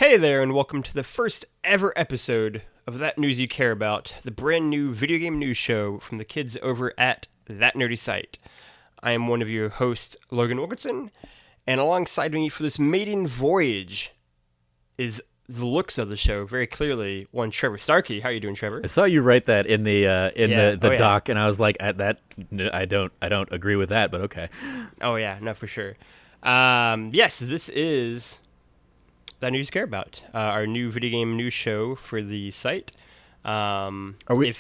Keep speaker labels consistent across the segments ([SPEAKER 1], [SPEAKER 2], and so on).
[SPEAKER 1] Hey there, and welcome to the first ever episode of That News You Care About, the brand new video game news show from the kids over at That Nerdy Site. I am one of your hosts, Logan Wilkinson, and alongside me for this maiden voyage is the looks of the show very clearly one Trevor Starkey. How are you doing, Trevor?
[SPEAKER 2] I saw you write that in the
[SPEAKER 1] yeah.
[SPEAKER 2] doc, and I was like, I don't agree with that, but okay.
[SPEAKER 1] Oh yeah, no, for sure. Yes, this is That News You Care About, our new video game news show for the site.
[SPEAKER 2] Are we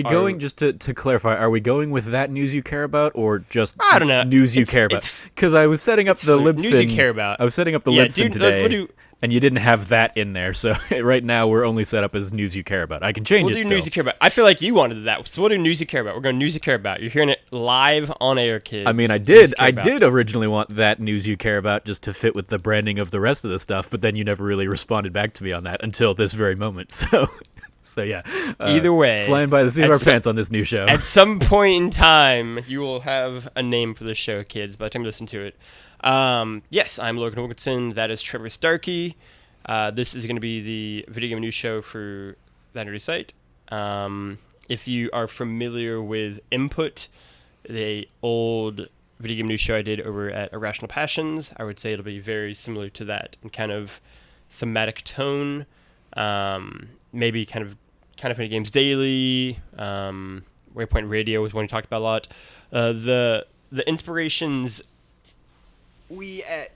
[SPEAKER 2] going, just to clarify, are we going with That News You Care About, or just
[SPEAKER 1] I don't know.
[SPEAKER 2] News You Care About? Because I was setting up the libsyn.
[SPEAKER 1] News You Care About.
[SPEAKER 2] I was setting up the libsyn today, and you didn't have that in there, so right now we're only set up as News You Care About. I can change it
[SPEAKER 1] still.
[SPEAKER 2] still.
[SPEAKER 1] News You Care About. I feel like you wanted that, so we'll do News You Care About. We're going News You Care About. You're hearing it live on air, kids.
[SPEAKER 2] I mean, I did originally want That News You Care About just to fit with the branding of the rest of the stuff, but then you never really responded back to me on that until this very moment, So yeah.
[SPEAKER 1] Either way,
[SPEAKER 2] flying by the seat of our pants on this new show.
[SPEAKER 1] At some point in time, you will have a name for the show, kids, by the time you listen to it. Yes, I'm Logan Wilkinson. That is Trevor Starkey. This is going to be the video game news show for That Nerdy Site. If you are familiar with Input, the old video game news show I did over at Irrational Passions, I would say it'll be very similar to that in kind of thematic tone. Maybe kind of Funny Games Daily, Waypoint Radio was one we talked about a lot. The inspirations we at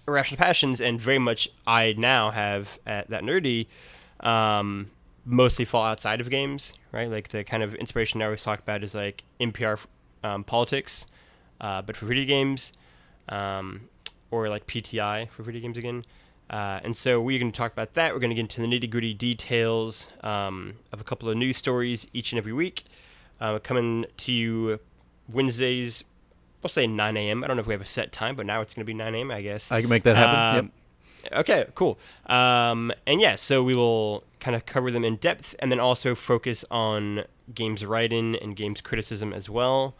[SPEAKER 1] Irrational Passions, and very much I now have at That Nerdy, mostly fall outside of games, right? Like the kind of inspiration I always talk about is like NPR politics, but for video games, or like PTI for video games again. And so we're going to talk about that. We're going to get into the nitty-gritty details of a couple of news stories each and every week. Coming to you Wednesdays, we'll say 9 a.m. I don't know if we have a set time, but now it's going to be 9 a.m., I guess.
[SPEAKER 2] I can make that happen. Yep.
[SPEAKER 1] Okay, cool. And yeah, so we will kind of cover them in depth and then also focus on games writing and games criticism as well.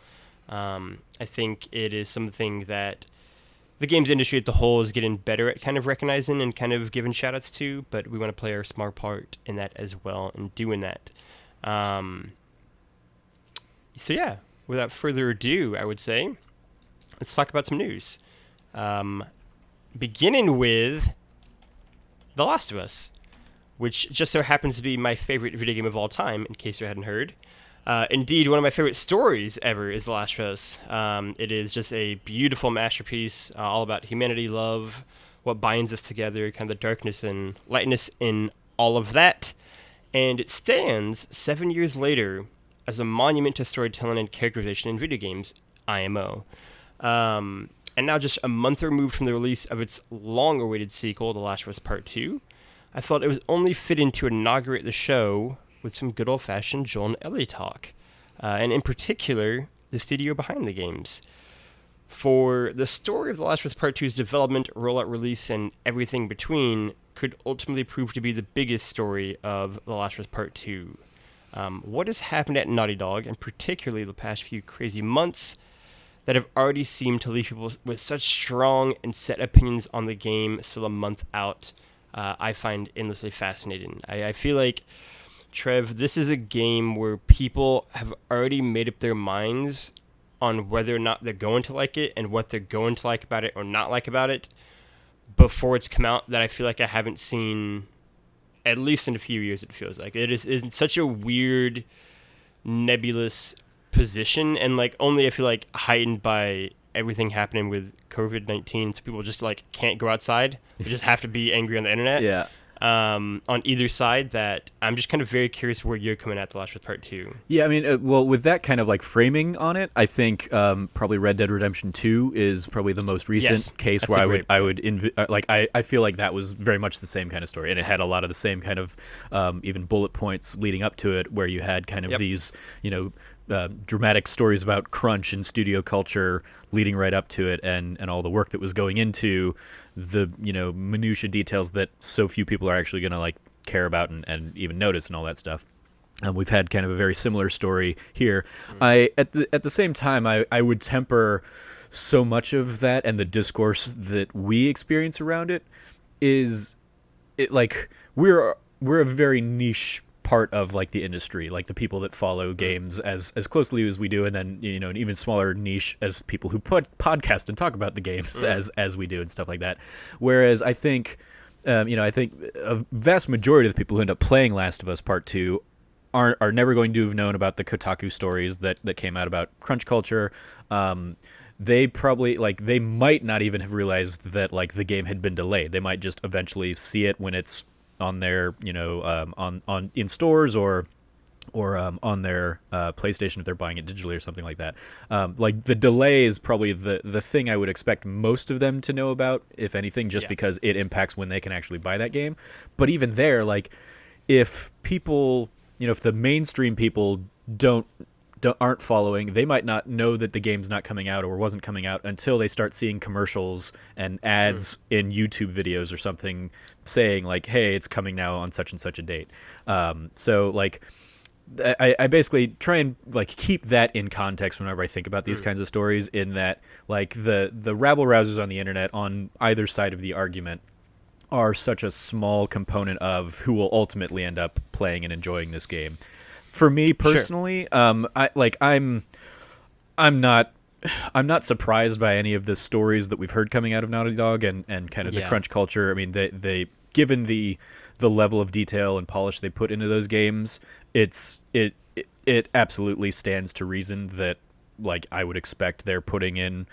[SPEAKER 1] I think it is something that the games industry as a whole is getting better at kind of recognizing and kind of giving shout-outs to, but we want to play our smart part in that as well in doing that. So yeah, without further ado, I would say, let's talk about some news. Beginning with The Last of Us, which just so happens to be my favorite video game of all time, in case you hadn't heard. Indeed, one of my favorite stories ever is The Last of Us. It is just a beautiful masterpiece, all about humanity, love, what binds us together, kind of the darkness and lightness in all of that. And it stands 7 years later as a monument to storytelling and characterization in video games, IMO. And now just a month removed from the release of its long-awaited sequel, The Last of Us Part 2, I felt it was only fitting to inaugurate the show with some good old-fashioned Joel and Ellie talk, and in particular, the studio behind the games. For the story of The Last of Us Part 2's development, rollout, release, and everything between could ultimately prove to be the biggest story of The Last of Us Part 2. What has happened at Naughty Dog, and particularly the past few crazy months, that have already seemed to leave people with such strong and set opinions on the game still a month out, I find endlessly fascinating. I feel like, Trev, this is a game where people have already made up their minds on whether or not they're going to like it and what they're going to like about it or not like about it before it's come out, that I feel like I haven't seen, at least in a few years, it feels like. It is in such a weird, nebulous position, and like only I feel like heightened by everything happening with COVID-19, so people just like can't go outside. They just have to be angry on the internet.
[SPEAKER 2] Yeah.
[SPEAKER 1] On either side, that I'm just kind of very curious where you're coming at The Last of Us Part 2.
[SPEAKER 2] Yeah, I mean, well, with that kind of like framing on it, I think probably Red Dead Redemption 2 is probably the most recent case where I feel like that was very much the same kind of story, and it had a lot of the same kind of even bullet points leading up to it, where you had kind of these, dramatic stories about crunch and studio culture leading right up to it, and all the work that was going into the minutia details that so few people are actually going to like care about and even notice and all that stuff. We've had kind of a very similar story here. At the same time, I would temper so much of that, and the discourse that we experience around it is it like we're a very niche part of like the industry, like the people that follow games as closely as we do, and then an even smaller niche as people who put podcast and talk about the games as we do and stuff like that. Whereas I think I think a vast majority of the people who end up playing Last of Us Part 2 are never going to have known about the Kotaku stories that came out about crunch culture. They probably they might not even have realized that like the game had been delayed. They might just eventually see it when it's on their on in stores or on their PlayStation if they're buying it digitally or something like that. Like the delay is probably the thing I would expect most of them to know about, if anything, just because it impacts when they can actually buy that game. But even there, like if people, if the mainstream people aren't following, they might not know that the game's not coming out or wasn't coming out until they start seeing commercials and ads in YouTube videos or something saying like, hey, it's coming now on such and such a date. So like I basically try and like keep that in context whenever I think about these kinds of stories, in that like the rabble rousers on the internet on either side of the argument are such a small component of who will ultimately end up playing and enjoying this game. For me personally, I'm not surprised by any of the stories that we've heard coming out of Naughty Dog and kind of the crunch culture. I mean, they given the level of detail and polish they put into those games, it absolutely stands to reason that like I would expect they're putting in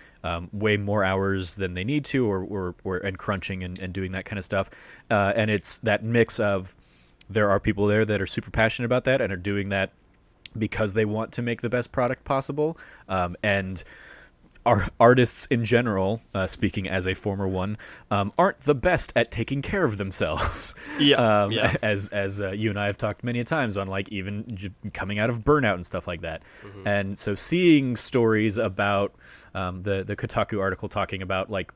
[SPEAKER 2] way more hours than they need to, or and crunching and doing that kind of stuff. And it's that mix of, there are people there that are super passionate about that and are doing that because they want to make the best product possible. And our artists in general, speaking as a former one, aren't the best at taking care of themselves. As you and I have talked many times on, like even coming out of burnout and stuff like that. And so seeing stories about the Kotaku article talking about like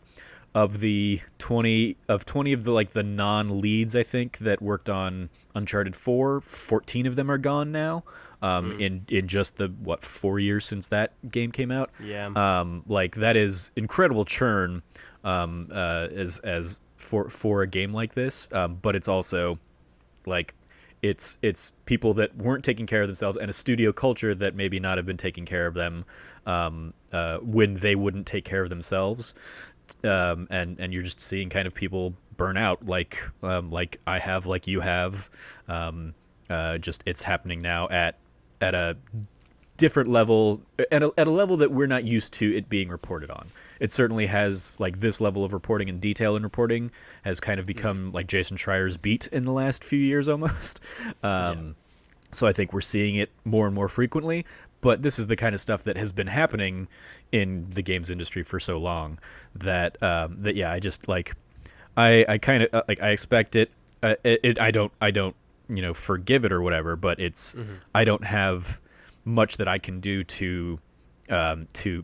[SPEAKER 2] of the 20 of the like the non-leads, I think, that worked on Uncharted 4, 14 of them are gone now. In just the 4 years since that game came out. Like that is incredible churn as for a game like this, but it's also like it's people that weren't taking care of themselves, and a studio culture that maybe not have been taking care of them when they wouldn't take care of themselves. And you're just seeing kind of people burn out like I have, like you have. Just it's happening now at a different level, at a level that we're not used to it being reported on. It certainly has, like, this level of reporting and detail in reporting has kind of become like Jason Schreier's beat in the last few years almost. So I think we're seeing it more and more frequently, but this is the kind of stuff that has been happening in the games industry for so long that I just like I kind of like I expect it. I don't forgive it or whatever, but it's I don't have much that I can do to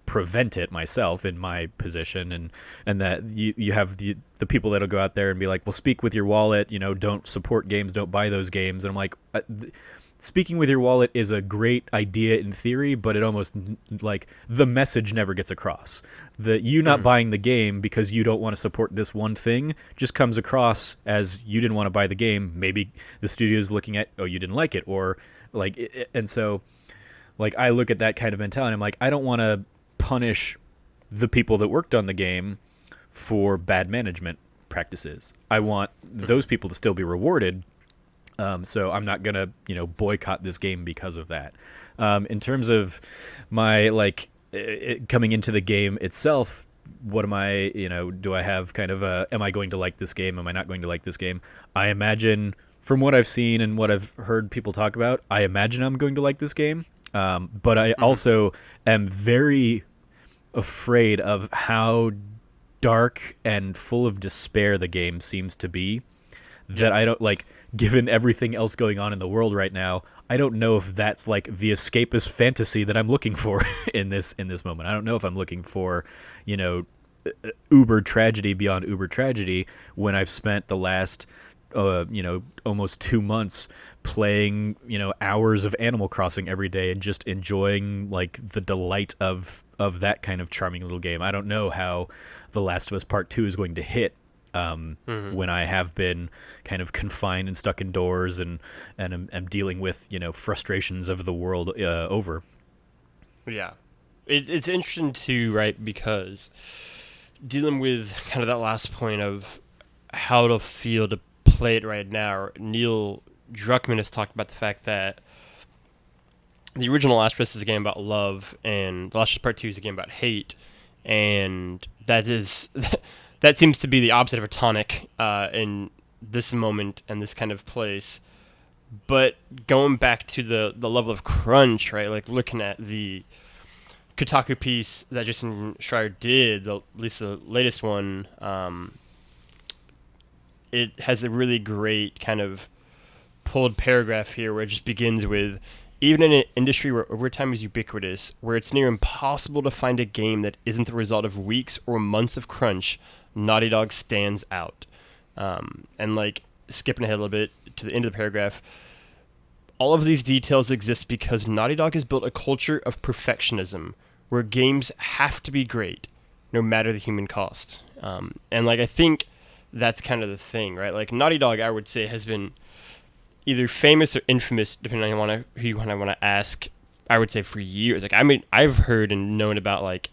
[SPEAKER 2] prevent it myself in my position, and that you have the people that'll go out there and be like, well, speak with your wallet, don't support games, don't buy those games. And I'm like, speaking with your wallet is a great idea in theory, but it almost, like, the message never gets across. That you not buying the game because you don't want to support this one thing just comes across as you didn't want to buy the game. Maybe the studio's looking at, oh, you didn't like it, or like, and so like I look at that kind of mentality. I'm like, I don't want to punish the people that worked on the game for bad management practices. I want those people to still be rewarded. So I'm not going to, boycott this game because of that. In terms of my, coming into the game itself, what am I, do I have kind of am I going to like this game? Am I not going to like this game? I imagine, from what I've seen and what I've heard people talk about, I imagine I'm going to like this game. But I also am very afraid of how dark and full of despair the game seems to be. That I don't like, given everything else going on in the world right now, I don't know if that's like the escapist fantasy that I'm looking for in this moment. I don't know if I'm looking for, uber tragedy beyond uber tragedy when I've spent the last almost 2 months playing, hours of Animal Crossing every day and just enjoying like the delight of that kind of charming little game. I don't know how The Last of Us Part 2 is going to hit when I have been kind of confined and stuck indoors and am dealing with frustrations of the world over.
[SPEAKER 1] Yeah, it's interesting too, right? Because dealing with kind of that last point of how to feel to play it right now, Neil Druckmann has talked about the fact that the original Last of Us is a game about love, and The Last of Us Part 2 is a game about hate, and that is that seems to be the opposite of a tonic in this moment and this kind of place. But going back to the level of crunch, right? Like looking at the Kotaku piece that Jason Schreier did, at least the latest one, it has a really great kind of pulled paragraph here where it just begins with, even in an industry where overtime is ubiquitous, where it's near impossible to find a game that isn't the result of weeks or months of crunch, Naughty Dog stands out. And like skipping ahead a little bit to the end of the paragraph, all of these details exist because Naughty Dog has built a culture of perfectionism where games have to be great, no matter the human cost. And like I think that's kind of the thing, right? Like Naughty Dog, I would say, has been either famous or infamous, depending on who you want to ask. I would say for years. Like I mean, I've heard and known about like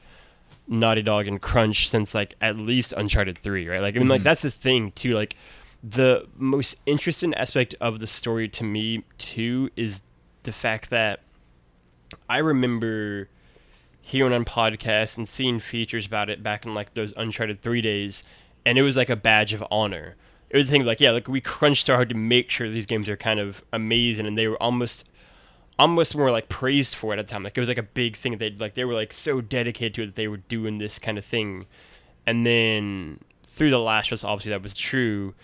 [SPEAKER 1] Naughty Dog and crunch since like at least Uncharted 3, right? Like I mean, like that's the thing too. Like the most interesting aspect of the story to me too is the fact that I remember hearing on podcasts and seeing features about it back in like those Uncharted 3 days, and it was like a badge of honor. It was the thing like, yeah, like we crunched so hard to make sure these games are kind of amazing, and they were almost more like praised for it at the time. Like it was like a big thing. They were like so dedicated to it that they were doing this kind of thing. And then through The Last of Us, obviously that was true.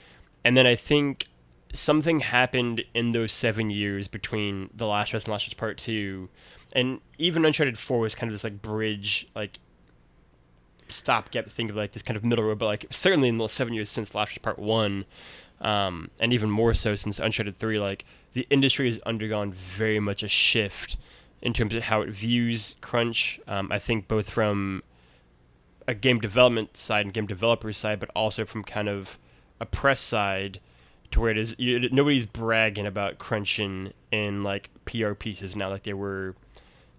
[SPEAKER 1] And then I think something happened in those 7 years between The Last of Us and Last of Us Part 2. And even Uncharted 4 was kind of this like bridge, like stopgap thing of like this kind of middle road. But like certainly in the 7 years since Last of Us Part 1, and even more so since Uncharted 3, like the industry has undergone very much a shift in terms of how it views crunch. I think both from a game development side and game developer side, but also from kind of a press side, to where it is nobody's bragging about crunching in like PR pieces now like they were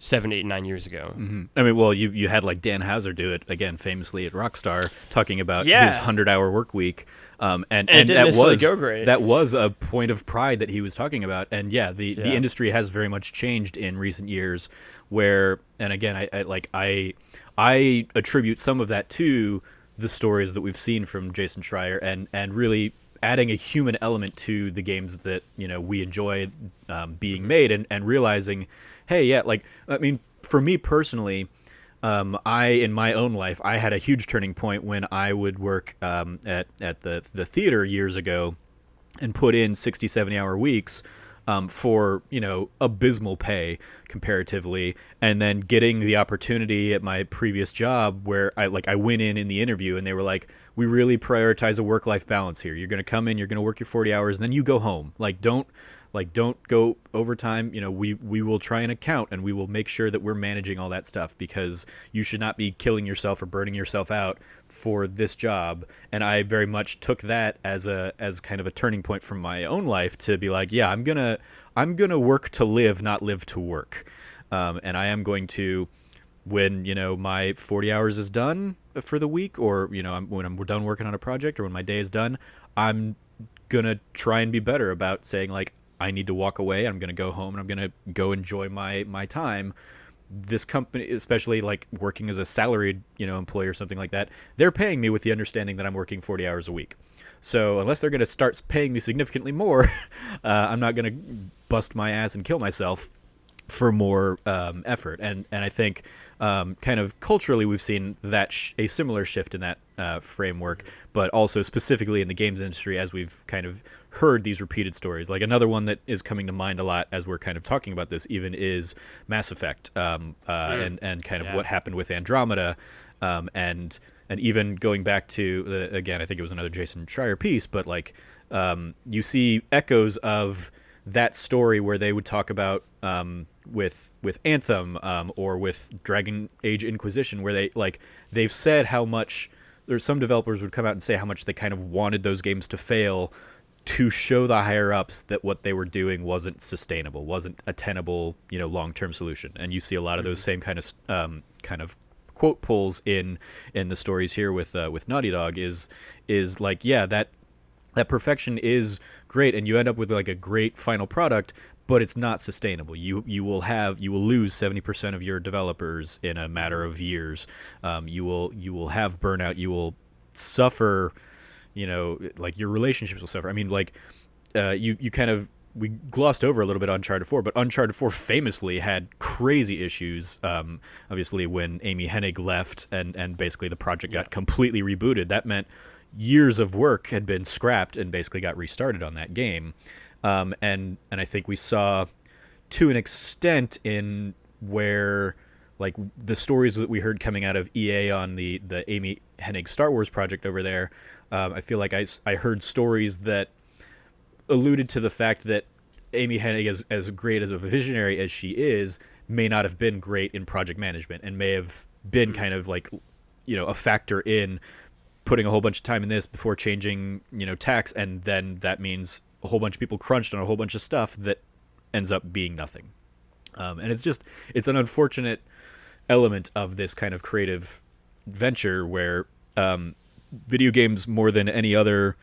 [SPEAKER 1] 7, 8, 9 years ago.
[SPEAKER 2] Mm-hmm. I mean, well, you had like Dan Houser do it again famously at Rockstar, talking about his 100-hour work week, and that was a point of pride that he was talking about. And the industry has very much changed in recent years. Where, and again, I attribute some of that to the stories that we've seen from Jason Schreier, and really adding a human element to the games that we enjoy being made, and realizing, hey, like, I mean, for me personally, in my own life, I had a huge turning point when I would work at the theater years ago and put in 60, 70-hour weeks for abysmal pay comparatively, and then getting the opportunity at my previous job where I went in the interview and they were like, we really prioritize a work-life balance here. You're going to come in, you're going to work your 40 hours, and then you go home. Don't go overtime. We will try and account, and we will make sure that we're managing all that stuff, because you should not be killing yourself or burning yourself out for this job. And I very much took that as kind of a turning point from my own life to be like, yeah, I'm gonna work to live, not live to work. And I am going to, when my 40 hours is done for the week, or when we're done working on a project, or when my day is done, I'm gonna try and be better about saying, like, I need to walk away. I'm going to go home and I'm going to go enjoy my time. This company, especially like working as a salaried, employee or something like that, they're paying me with the understanding that I'm working 40 hours a week. So unless they're going to start paying me significantly more, I'm not going to bust my ass and kill myself for more effort. And I think kind of culturally we've seen that a similar shift in that framework, but also specifically in the games industry, as we've kind of heard these repeated stories. Like another one that is coming to mind a lot as we're kind of talking about this even is Mass Effect, and kind of what happened with Andromeda, and even going back to again, I think it was another Jason Schreier piece, but like you see echoes of that story where they would talk about with Anthem, or with Dragon Age Inquisition, where they've said how much there's some developers would come out and say how much they kind of wanted those games to fail to show the higher ups that what they were doing wasn't sustainable, wasn't a tenable, long-term solution. And you see a lot of those same kind of quote pulls in the stories here with Naughty Dog is like, yeah, that perfection is great, and you end up with like a great final product, but it's not sustainable. You will lose 70% of your developers in a matter of years. You will have burnout. You will suffer. Like your relationships will suffer. I mean, like we glossed over a little bit Uncharted 4, but Uncharted 4 famously had crazy issues. Obviously, when Amy Hennig left and basically the project got completely rebooted, that meant years of work had been scrapped and basically got restarted on that game. And I think we saw, to an extent, in where like the stories that we heard coming out of EA on the Amy Hennig Star Wars project over there. I feel like I heard stories that alluded to the fact that Amy Hennig, as great as a visionary as she is, may not have been great in project management and may have been kind of like, a factor in putting a whole bunch of time in this before changing, tax, and then that means a whole bunch of people crunched on a whole bunch of stuff that ends up being nothing. And it's an unfortunate element of this kind of creative venture where video games, more than any other,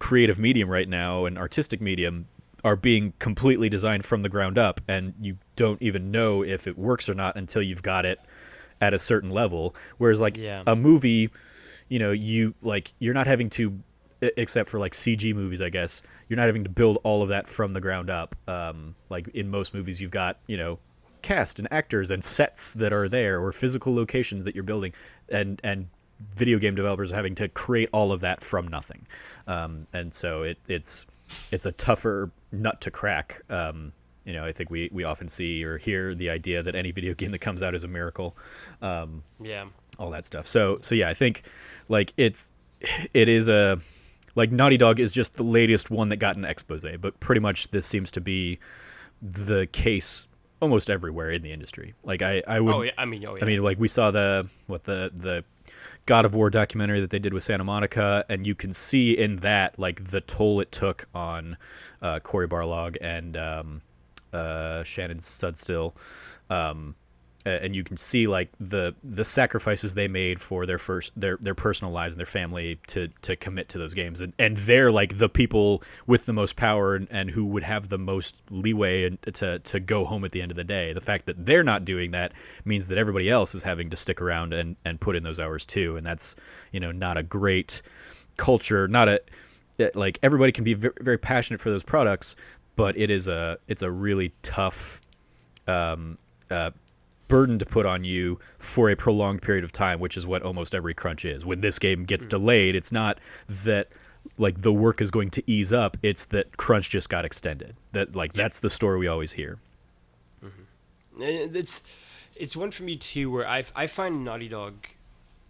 [SPEAKER 2] creative medium right now, and artistic medium, are being completely designed from the ground up, and you don't even know if it works or not until you've got it at a certain level. Whereas like a movie, you're not having to, except for like CG movies, I guess, you're not having to build all of that from the ground up. Like in most movies, you've got, cast and actors and sets that are there, or physical locations that you're building, and video game developers are having to create all of that from nothing. And so it's a tougher nut to crack. I think we often see or hear the idea that any video game that comes out is a miracle. All that stuff. So yeah, I think like it is like Naughty Dog is just the latest one that got an expose, but pretty much this seems to be the case almost everywhere in the industry. Like I would. I mean, like we saw the God of War documentary that they did with Santa Monica, and you can see in that like the toll it took on Cory Barlog and Shannon Sudstill, and you can see like the sacrifices they made for their personal lives and their family to commit to those games, and they're like the people with the most power and who would have the most leeway to go home at the end of the day. The fact that they're not doing that means that everybody else is having to stick around and put in those hours too, and that's not a great culture. Like everybody can be very, very passionate for those products, but it's a really tough burden to put on you for a prolonged period of time, which is what almost every crunch is. When this game gets delayed, it's not that like the work is going to ease up, it's that crunch just got extended. That's the story we always hear.
[SPEAKER 1] It's one for me too, where I find Naughty Dog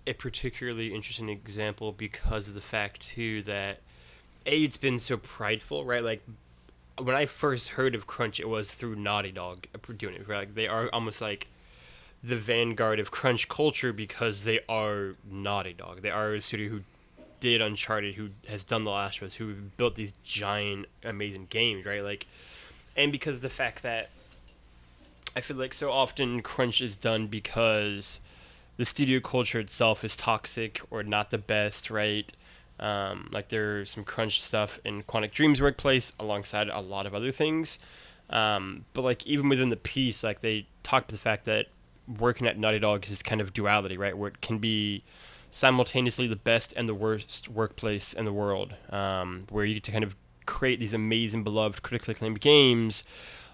[SPEAKER 1] a particularly interesting example because of the fact too that it's been so prideful, right? Like when I first heard of crunch, it was through Naughty Dog doing it, right? Like they are almost like the vanguard of crunch culture because they are Naughty Dog. They are a studio who did Uncharted, who has done The Last of Us, who built these giant, amazing games, right? Like, and because of the fact that I feel like so often crunch is done because the studio culture itself is toxic or not the best, right? Like there's some crunch stuff in Quantic Dream's workplace alongside a lot of other things. But like even within the piece, like they talked about the fact that working at Naughty Dog is this kind of duality, right? Where it can be simultaneously the best and the worst workplace in the world, where you get to kind of create these amazing, beloved, critically acclaimed games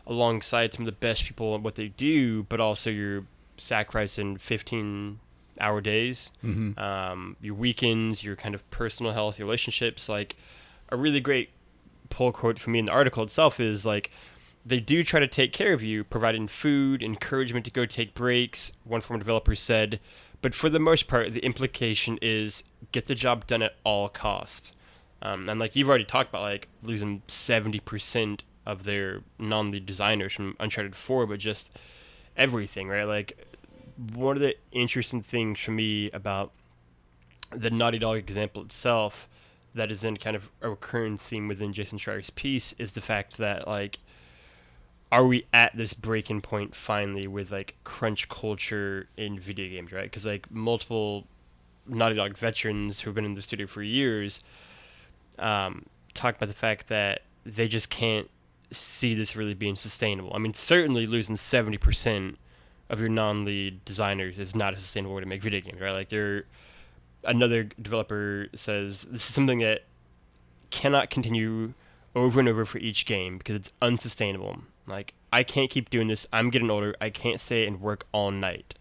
[SPEAKER 1] alongside some of the best people at what they do, but also you're sacrificing 15-hour days, your weekends, your kind of personal health, your relationships. Like a really great pull quote for me in the article itself is like, they do try to take care of you, providing food, encouragement to go take breaks, one former developer said, but for the most part, the implication is get the job done at all costs. And like you've already talked about, like losing 70% of their non-lead designers from Uncharted 4, but just everything, right? Like one of the interesting things for me about the Naughty Dog example itself, that is in kind of a recurring theme within Jason Schreier's piece, is the fact that like, are we at this breaking point finally with like crunch culture in video games, right? Because like multiple Naughty Dog veterans who've been in the studio for years talk about the fact that they just can't see this really being sustainable. I mean, certainly losing 70% of your non-lead designers is not a sustainable way to make video games, right? Like, another developer says this is something that cannot continue over and over for each game because it's unsustainable. Like, I can't keep doing this. I'm getting older. I can't stay and work all night.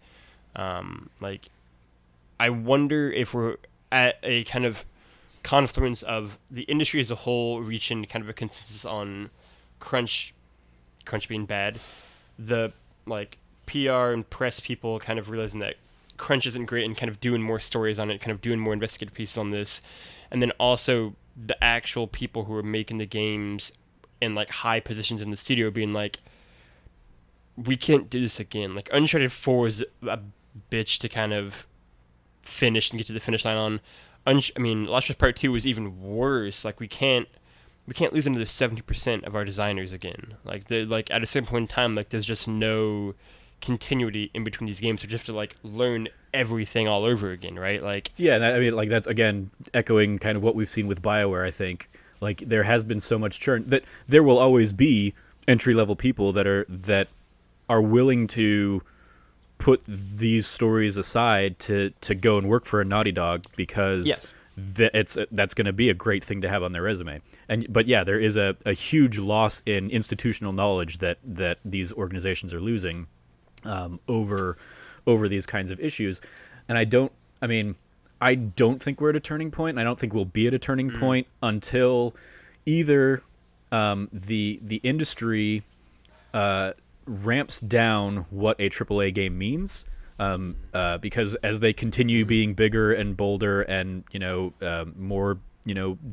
[SPEAKER 1] Like, I wonder if we're at a kind of confluence of the industry as a whole reaching kind of a consensus on crunch being bad. The like PR and press people kind of realizing that crunch isn't great and kind of doing more stories on it, kind of doing more investigative pieces on this, and then also the actual people who are making the games in like high positions in the studio being like, we can't do this again. Like Uncharted 4 is a bitch to kind of finish and get to the finish line on. I mean, Last of Us Part 2 was even worse. Like we can't lose another 70% of our designers again. Like at a certain point in time, like there's just no continuity in between these games, so you have to like learn everything all over again, right? Like
[SPEAKER 2] yeah, I mean, like that's again echoing kind of what we've seen with BioWare. I think like there has been so much churn that there will always be entry level people that are willing to put these stories aside to go and work for a Naughty Dog because
[SPEAKER 1] yes.
[SPEAKER 2] That's going to be a great thing to have on their resume. But yeah, there is a huge loss in institutional knowledge that these organizations are losing over these kinds of issues. And I don't think we're at a turning point. I don't think we'll be at a turning point until either the industry ramps down what a AAA game means, because as they continue being bigger and bolder and more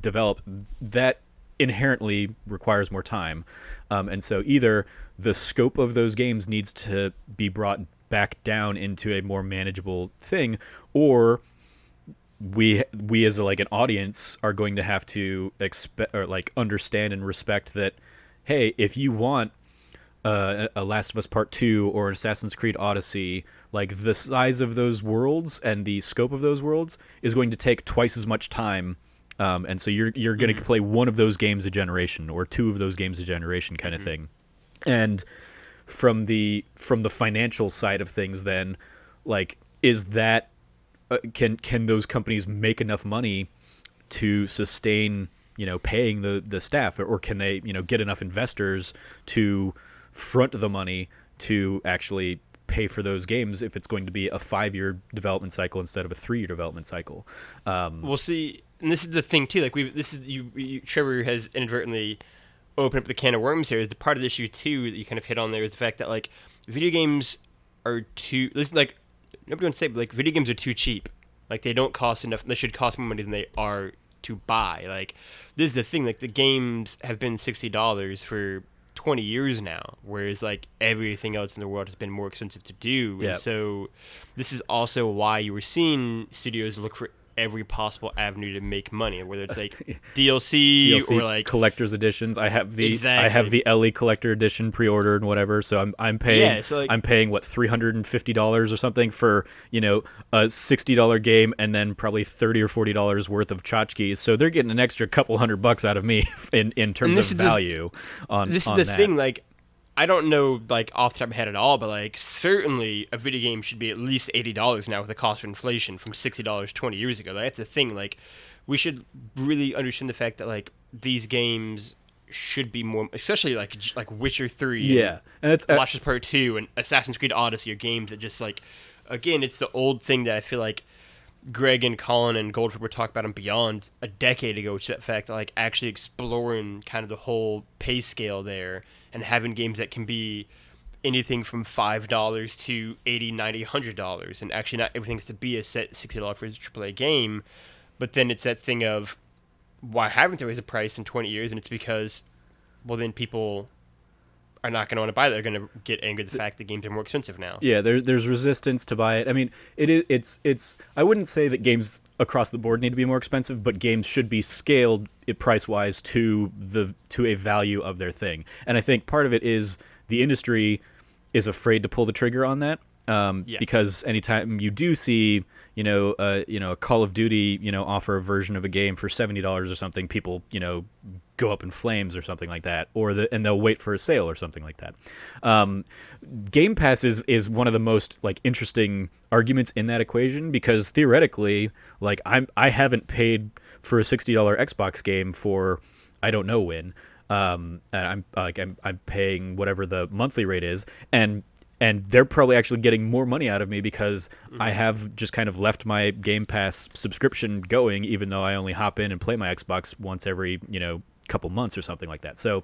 [SPEAKER 2] developed, that inherently requires more time, and so either the scope of those games needs to be brought back down into a more manageable thing, or we as like an audience are going to have to expect or like understand and respect that, hey, if you want a Last of Us Part 2 or an Assassin's Creed Odyssey, like the size of those worlds and the scope of those worlds is going to take twice as much time, and so you're going to play one of those games a generation or two of those games a generation kind of thing. And from the financial side of things, then like is that can those companies make enough money to sustain paying the staff, or can they get enough investors to front the money to actually pay for those games if it's going to be a 5-year development cycle instead of a 3-year development cycle?
[SPEAKER 1] We'll see. And this is the thing too. Like Trevor has inadvertently opened up the can of worms here. Is the part of the issue too that you kind of hit on there is the fact that like video games are too. Listen, like nobody wants to say, but like video games are too cheap. Like they don't cost enough. They should cost more money than they are to buy. Like this is the thing. Like the games have been $60 for 20 years now, whereas like everything else in the world has been more expensive to do.
[SPEAKER 2] Yep.
[SPEAKER 1] And so this is also why you were seeing studios look for every possible avenue to make money, whether it's like DLC or like
[SPEAKER 2] collector's editions. I have the Ellie collector edition pre-ordered and whatever, so I'm paying I'm paying what $350 or something for a $60 game, and then probably $30 or $40 worth of tchotchkes. So they're getting an extra couple $100 out of me in terms of value. This is the
[SPEAKER 1] thing, like I don't know like off the top of my head at all, but like certainly a video game should be at least $80 now with the cost of inflation from $60 20 years ago. Like, that's the thing. Like we should really understand the fact that like these games should be more, especially like Witcher 3,
[SPEAKER 2] yeah, and it's
[SPEAKER 1] Last of Us Part 2 and Assassin's Creed Odyssey are games that just like, again, it's the old thing that I feel like Greg and Colin and Goldford were talking about and Beyond a decade ago, to that fact that like actually exploring kind of the whole pay scale there and having games that can be anything from $5 to $80, $90, $100, and actually not everything has to be a set $60 for a AAA game. But then it's that thing of, why haven't they raised the price in 20 years? And it's because, well, then people are not going to want to buy it. They're going to get angry at the fact that games are more expensive now.
[SPEAKER 2] Yeah, there's resistance to buy it. I mean, it's I wouldn't say that games across the board need to be more expensive, but games should be scaled price wise to a value of their thing. And I think part of it is the industry is afraid to pull the trigger on that. Because anytime you do see, a Call of Duty, offer a version of a game for $70 or something, people, go up in flames or something like that, and they'll wait for a sale or something like that. Game Pass is one of the most interesting arguments in that equation, because theoretically, I haven't paid for a $60 Xbox game for I don't know when. And I'm paying whatever the monthly rate is, and they're probably actually getting more money out of me because I have just kind of left my Game Pass subscription going, even though I only hop in and play my Xbox once every, couple months or something like that. So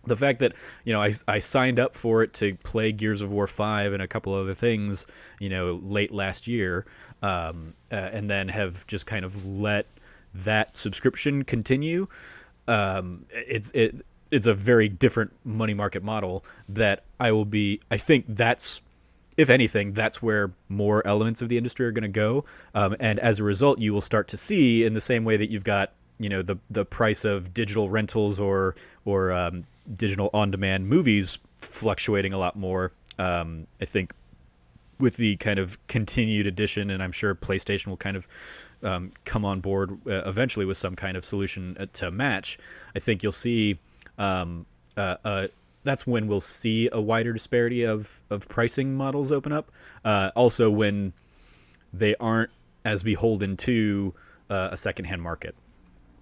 [SPEAKER 2] the fact that, I signed up for it to play Gears of War 5 and a couple other things, late last year, and then have just kind of let that subscription continue. It's a very different money market model that I think that's, if anything, that's where more elements of the industry are going to go. And as a result, you will start to see, in the same way that you've got, the price of digital rentals or digital on-demand movies fluctuating a lot more. I think with the kind of continued addition, and I'm sure PlayStation will kind of come on board eventually with some kind of solution to match, I think you'll see that's when we'll see a wider disparity of pricing models open up. Also, when they aren't as beholden to a secondhand market.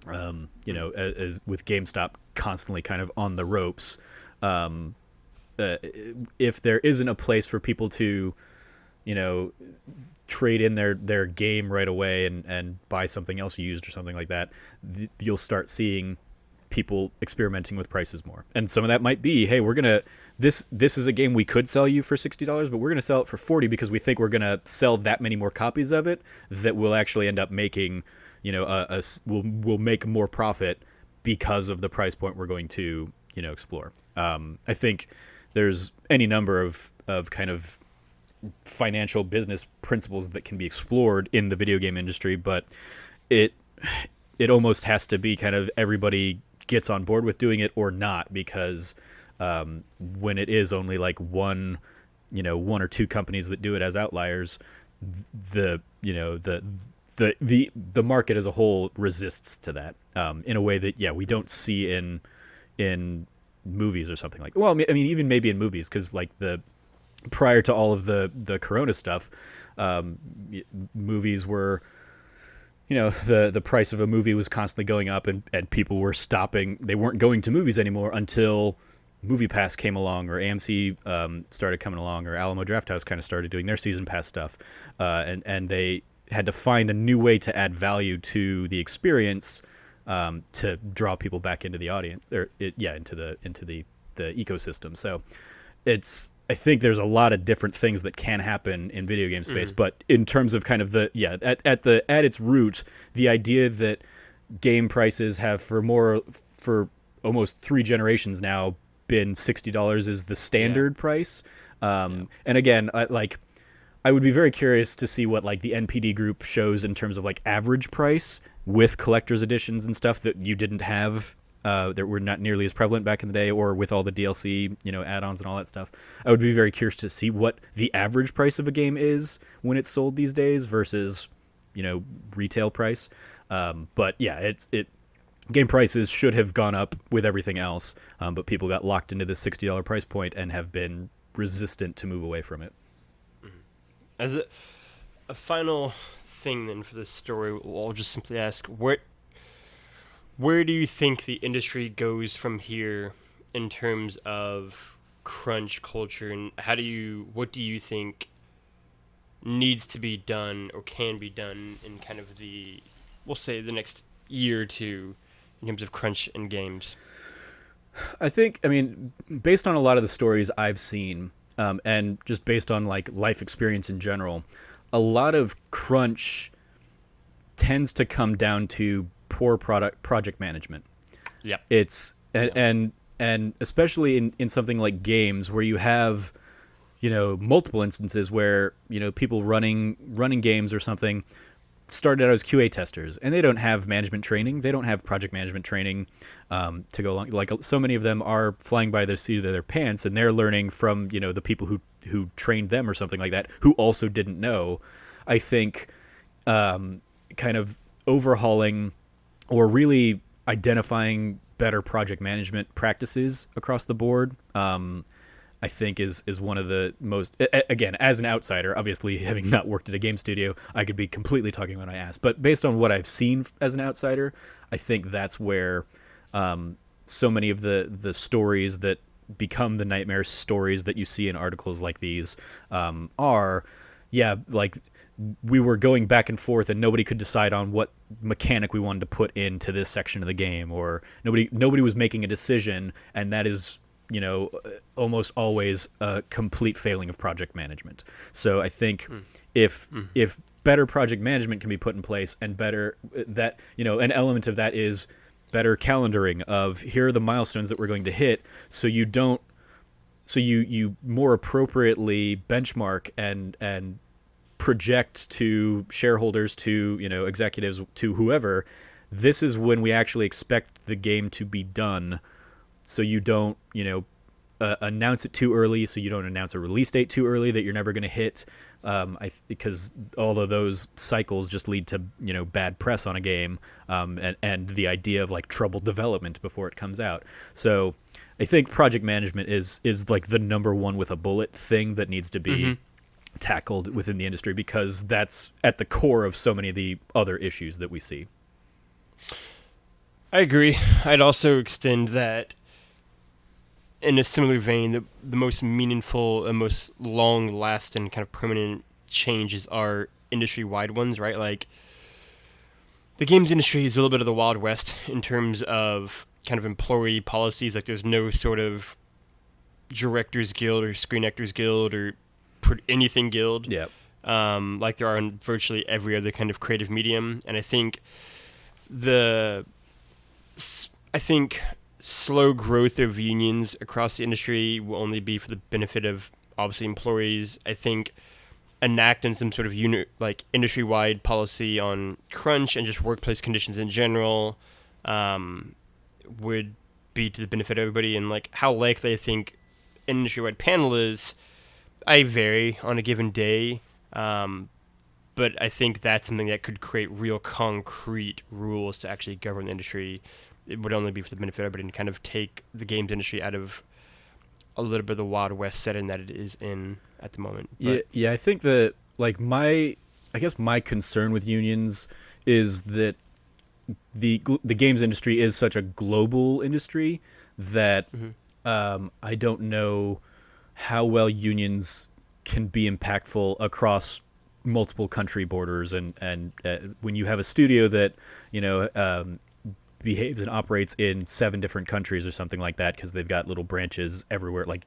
[SPEAKER 2] As with GameStop constantly kind of on the ropes, if there isn't a place for people to, trade in their game right away and buy something else used or something like that, you'll start seeing people experimenting with prices more. And some of that might be, hey, this is a game we could sell you for $60, but we're going to sell it for $40 because we think we're going to sell that many more copies of it that we'll actually end up making, we'll make more profit because of the price point we're going to, explore. I think there's any number of kind of financial business principles that can be explored in the video game industry, but it almost has to be kind of everybody gets on board with doing it or not, because when it is only one or two companies that do it as outliers, the market as a whole resists to that in a way that we don't see in movies or something like. Well, I mean, even maybe in movies, because prior to all of the Corona stuff, movies were, the price of a movie was constantly going up, and people were stopping. They weren't going to movies anymore until Movie Pass came along, or AMC started coming along, or Alamo Drafthouse kind of started doing their season pass stuff, and they had to find a new way to add value to the experience to draw people back into the audience, or into the ecosystem. So I think there's a lot of different things that can happen in video game space, but in terms of kind of at its root, the idea that game prices have for almost 3 generations now been $60 is the standard price. And again, I would be very curious to see what the NPD group shows in terms of average price with collector's editions and stuff that you didn't have, that were not nearly as prevalent back in the day, or with all the DLC, add-ons and all that stuff. I would be very curious to see what the average price of a game is when it's sold these days versus, retail price. But game prices should have gone up with everything else, but people got locked into this $60 price point and have been resistant to move away from it.
[SPEAKER 1] As a final thing then for this story, I'll just simply ask, where do you think the industry goes from here in terms of crunch culture, and what do you think needs to be done or can be done in kind of we'll say the next year or two in terms of crunch in games?
[SPEAKER 2] I mean, based on a lot of the stories I've seen, and just based on life experience in general, a lot of crunch tends to come down to poor project management.
[SPEAKER 1] Yep.
[SPEAKER 2] And and especially in something like games where you have, multiple instances where, people running games or something started out as QA testers, and they don't have management training. They don't have project management training to go along. Like, so many of them are flying by the seat of their pants, and they're learning from, the people who trained them or something like that, who also didn't know. I think kind of overhauling or really identifying better project management practices across the board, I think is one of the most, again, as an outsider, obviously having not worked at a game studio, I could be completely talking about my ass, but based on what I've seen as an outsider, I think that's where so many of the stories that become the nightmare stories that you see in articles like these are, like, we were going back and forth and nobody could decide on what mechanic we wanted to put into this section of the game, or nobody was making a decision, and that is, almost always a complete failing of project management. So I think if better project management can be put in place, and better that, an element of that is better calendaring of, here are the milestones that we're going to hit, so you more appropriately benchmark and project to shareholders, to executives, to whoever, this is when we actually expect the game to be done. So you don't, announce it too early. So you don't announce a release date too early that you're never going to hit, because all of those cycles just lead to bad press on a game, and the idea of like troubled development before it comes out. So I think project management is like the number one with a bullet thing that needs to be tackled within the industry, because that's at the core of so many of the other issues that we see.
[SPEAKER 1] I agree. I'd also extend that in a similar vein, the most meaningful and most long-lasting kind of permanent changes are industry-wide ones, right? Like, the games industry is a little bit of the Wild West in terms of kind of employee policies. Like, there's no sort of Directors Guild or Screen Actors Guild or anything guild.
[SPEAKER 2] Yeah.
[SPEAKER 1] Like there are in virtually every other kind of creative medium. And I think slow growth of unions across the industry will only be for the benefit of obviously employees. I think enacting some sort of industry-wide policy on crunch and just workplace conditions in general would be to the benefit of everybody. And like how likely I think an industry-wide panel is, I vary on a given day, but I think that's something that could create real concrete rules to actually govern the industry. It would only be for the benefit of everybody, and kind of take the games industry out of a little bit of the Wild West setting that it is in at the moment. But
[SPEAKER 2] yeah, I think that like my concern with unions is that the games industry is such a global industry that I don't know how well unions can be impactful across multiple country borders, and when you have a studio that behaves and operates in 7 different countries or something like that, because they've got little branches everywhere. Like,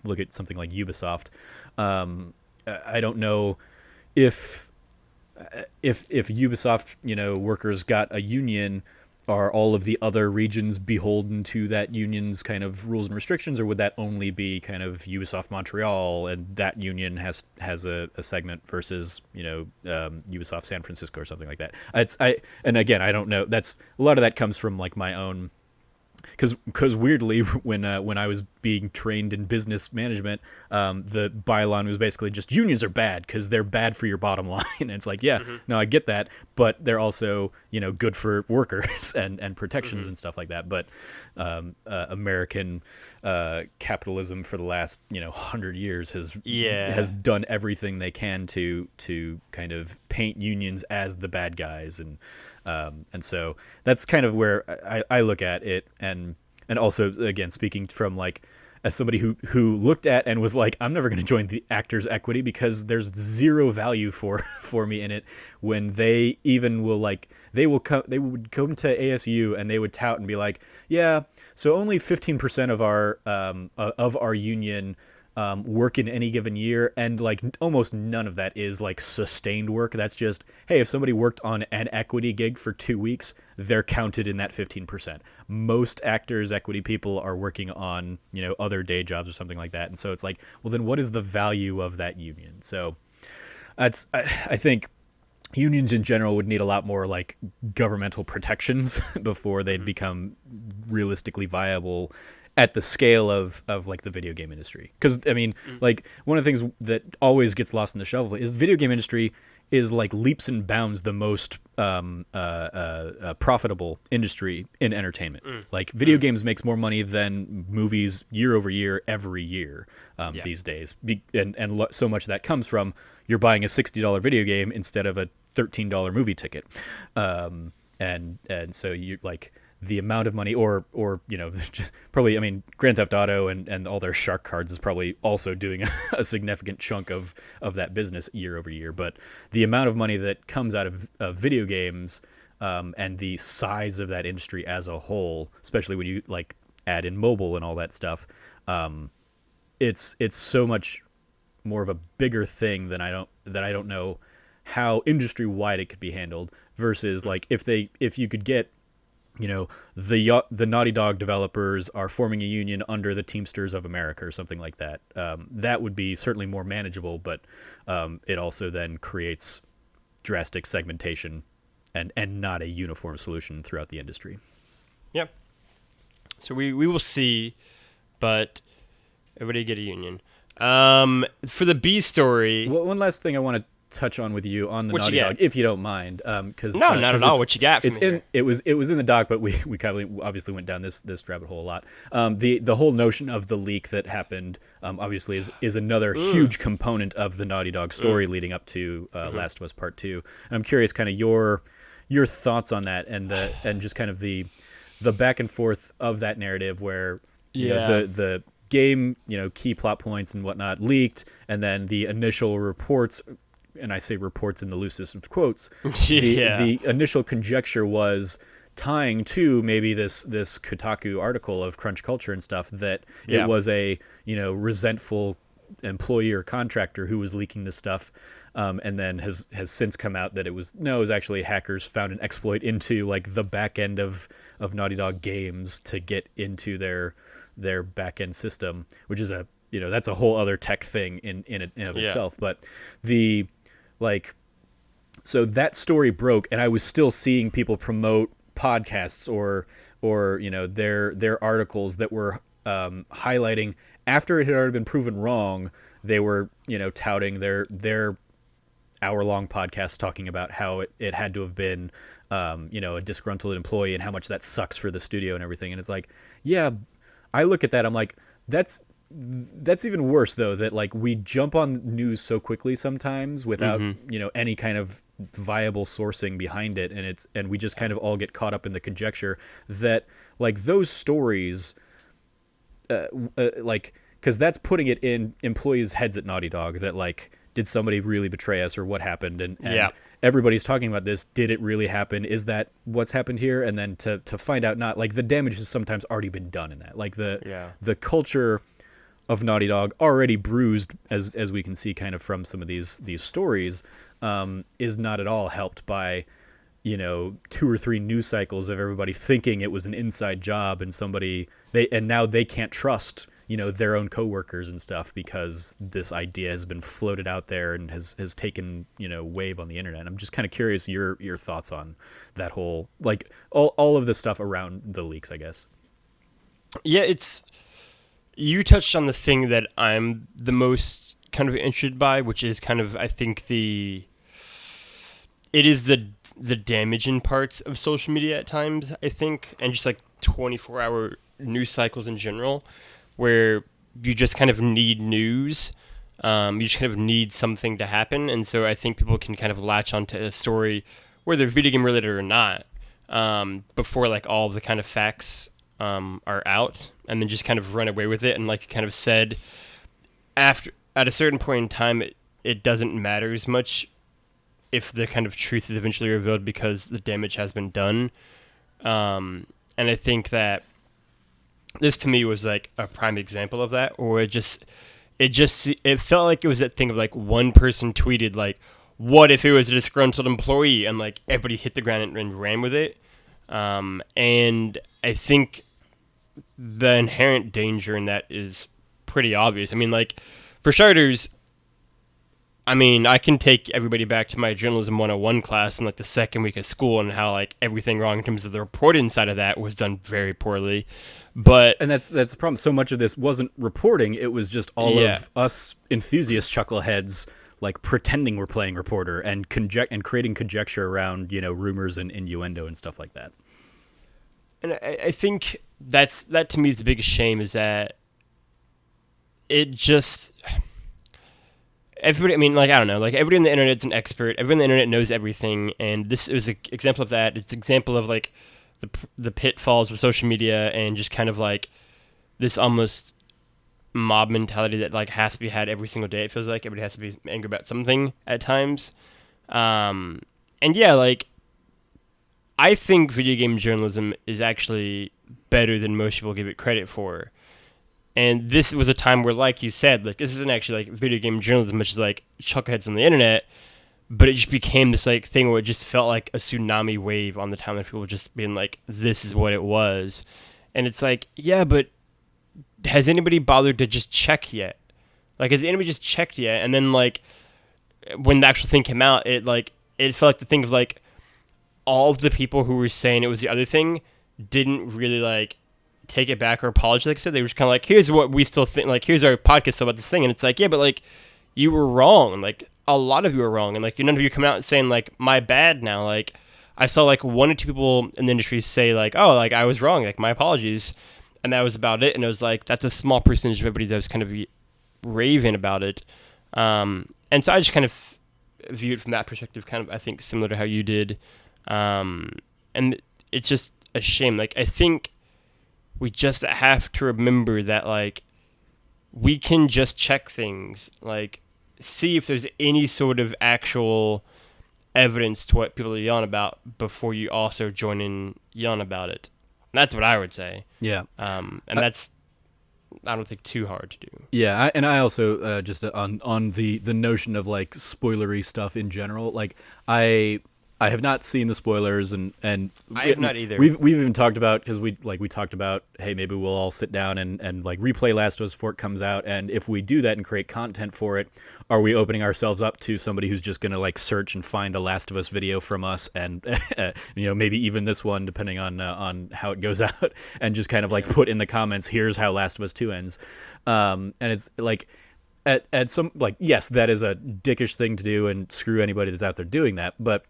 [SPEAKER 2] look at something like Ubisoft. I don't know if Ubisoft workers got a union, are all of the other regions beholden to that union's kind of rules and restrictions, or would that only be kind of Ubisoft Montreal, and that union has a segment versus Ubisoft San Francisco or something like that? And again, I don't know. That's a lot of that comes from like my own, because weirdly when I was being trained in business management, the byline was basically just unions are bad because they're bad for your bottom line. And it's like, no, I get that, but they're also good for workers and protections and stuff like that. But American capitalism for the last 100 years has done everything they can to kind of paint unions as the bad guys, and so that's kind of where I look at it, and also again speaking from like as somebody who looked at and was like, I'm never going to join the Actors Equity because there's zero value for me in it, when they even will they would come to ASU and they would tout and be like, yeah, so only 15% of our union work in any given year, and like almost none of that is like sustained work. That's just, hey, if somebody worked on an equity gig for 2 weeks, they're counted in that 15%. Most actors, equity people are working on, other day jobs or something like that. And so it's like, well, then what is the value of that union? So I think unions in general would need a lot more like governmental protections before they'd become realistically viable at the scale of like the video game industry. Because I mean, like one of the things that always gets lost in the shuffle is the video game industry is like leaps and bounds the most profitable industry in entertainment. Like video games makes more money than movies year over year every year these days, and so much of that comes from you're buying a $60 video game instead of a $13 movie ticket, and so you like the amount of money, or probably, I mean, Grand Theft Auto and all their shark cards is probably also doing a significant chunk of that business year over year. But the amount of money that comes out of video games, and the size of that industry as a whole, especially when you like add in mobile and all that stuff, it's so much more of a bigger thing than I don't know how industry wide it could be handled, versus like if you could get, the Naughty Dog developers are forming a union under the Teamsters of America or something like that. That would be certainly more manageable, but it also then creates drastic segmentation and not a uniform solution throughout the industry.
[SPEAKER 1] Yep. So we will see, but everybody get a union. For the B story...
[SPEAKER 2] Well, one last thing I want to touch on with you on the Naughty Dog, if you don't mind, because
[SPEAKER 1] no, not at all. What you got?
[SPEAKER 2] It was in the doc, but we kind of obviously went down this rabbit hole a lot. The whole notion of the leak that happened, obviously is another huge component of the Naughty Dog story leading up to Last of Us Part 2. And I'm curious, kind of your thoughts on that, and just kind of the back and forth of that narrative, where the game, key plot points and whatnot leaked, and then the initial reports. And I say reports in the loosest of quotes, the initial conjecture was tying to maybe this Kotaku article of Crunch Culture and stuff, that it was a resentful employee or contractor who was leaking this stuff, and then has since come out that it was actually hackers found an exploit into like the back end of Naughty Dog games to get into their back end system, which is that's a whole other tech thing in itself. But so that story broke, and I was still seeing people promote podcasts or their articles that were highlighting, after it had already been proven wrong, they were touting their hour-long podcast talking about how it had to have been a disgruntled employee and how much that sucks for the studio and everything. And it's like, yeah, I look at that, I'm like, that's even worse, though, that like we jump on news so quickly sometimes without any kind of viable sourcing behind it, and we just kind of all get caught up in the conjecture that like those stories, because that's putting it in employees' heads at Naughty Dog, that like, did somebody really betray us, or what happened? And everybody's talking about this. Did it really happen? Is that what's happened here? And then to find out, not like the damage has sometimes already been done in that. Like the culture of Naughty Dog, already bruised, as we can see kind of from some of these stories, is not at all helped by 2 or 3 news cycles of everybody thinking it was an inside job, and now they can't trust their own coworkers and stuff, because this idea has been floated out there and has taken wave on the internet. I'm just kind of curious your thoughts on that whole, like, all of the stuff around the leaks, I guess.
[SPEAKER 1] Yeah, you touched on the thing that I'm the most kind of interested by, which is kind of, I think it is the damaging parts of social media at times, I think, and just like 24-hour news cycles in general, where you just kind of need news. You just kind of need something to happen. And so I think people can kind of latch onto a story, whether video game related or not, before like all of the kind of facts are out, and then just kind of run away with it. And like you kind of said, at a certain point in time, it doesn't matter as much if the kind of truth is eventually revealed, because the damage has been done. And I think that this to me was like a prime example of that, or it felt like it was that thing of like one person tweeted like, what if it was a disgruntled employee, and like everybody hit the ground and ran with it. And I think the inherent danger in that is pretty obvious. I mean, like, for starters, I mean, I can take everybody back to my journalism 101 class in like the second week of school, and how like everything wrong in terms of the reporting side of that was done very poorly.
[SPEAKER 2] And that's the problem. So much of this wasn't reporting; it was just all of us enthusiast chuckleheads like pretending we're playing reporter and creating conjecture around rumors and innuendo and stuff like that.
[SPEAKER 1] And I think that to me is the biggest shame, is that it just everybody. I mean, like, I don't know, like everybody on the internet's an expert. Everyone on the internet knows everything, and this is an example of that. It's an example of like the pitfalls of social media and just kind of like this almost mob mentality that like has to be had every single day. It feels like everybody has to be angry about something at times. And yeah, like I think video game journalism is actually better than most people give it credit for. And this was a time where, like you said, like this isn't actually like video game journalism, which is like chuckleheads on the internet, but it just became this like thing where it just felt like a tsunami wave on the time of people just being like, this is what it was. And it's like, yeah, but has anybody bothered to just check yet? Like, has anybody just checked yet? And then like when the actual thing came out, it felt like the thing of like all of the people who were saying it was the other thing didn't really like take it back or apologize. Like I said, they were just kind of like, here's what we still think, like here's our podcast about this thing. And it's like, yeah, but like you were wrong. Like a lot of you were wrong, and like none of you come out saying like my bad now. Like I saw like one or two people in the industry say like, oh, like I was wrong, like my apologies, and that was about it. And it was like, that's a small percentage of everybody that was kind of raving about it. And so I just kind of view it from that perspective, kind of I think similar to how you did. And it's just a shame. Like I think we just have to remember that like we can just check things, like see if there's any sort of actual evidence to what people are yelling about before you also join in yelling about it. That's what I would say.
[SPEAKER 2] Yeah.
[SPEAKER 1] And that's, I don't think, too hard to do.
[SPEAKER 2] Yeah, I also just on the notion of like spoilery stuff in general, like I have not seen the spoilers, and
[SPEAKER 1] I have not either.
[SPEAKER 2] We've even talked about, because we talked about, hey, maybe we'll all sit down and like replay Last of Us before it comes out, and if we do that and create content for it, are we opening ourselves up to somebody who's just going to like search and find a Last of Us video from us, and maybe even this one, depending on how it goes out, and just kind of like put in the comments, here's how Last of Us 2 ends, and it's like at some, like, yes, that is a dickish thing to do, and screw anybody that's out there doing that, but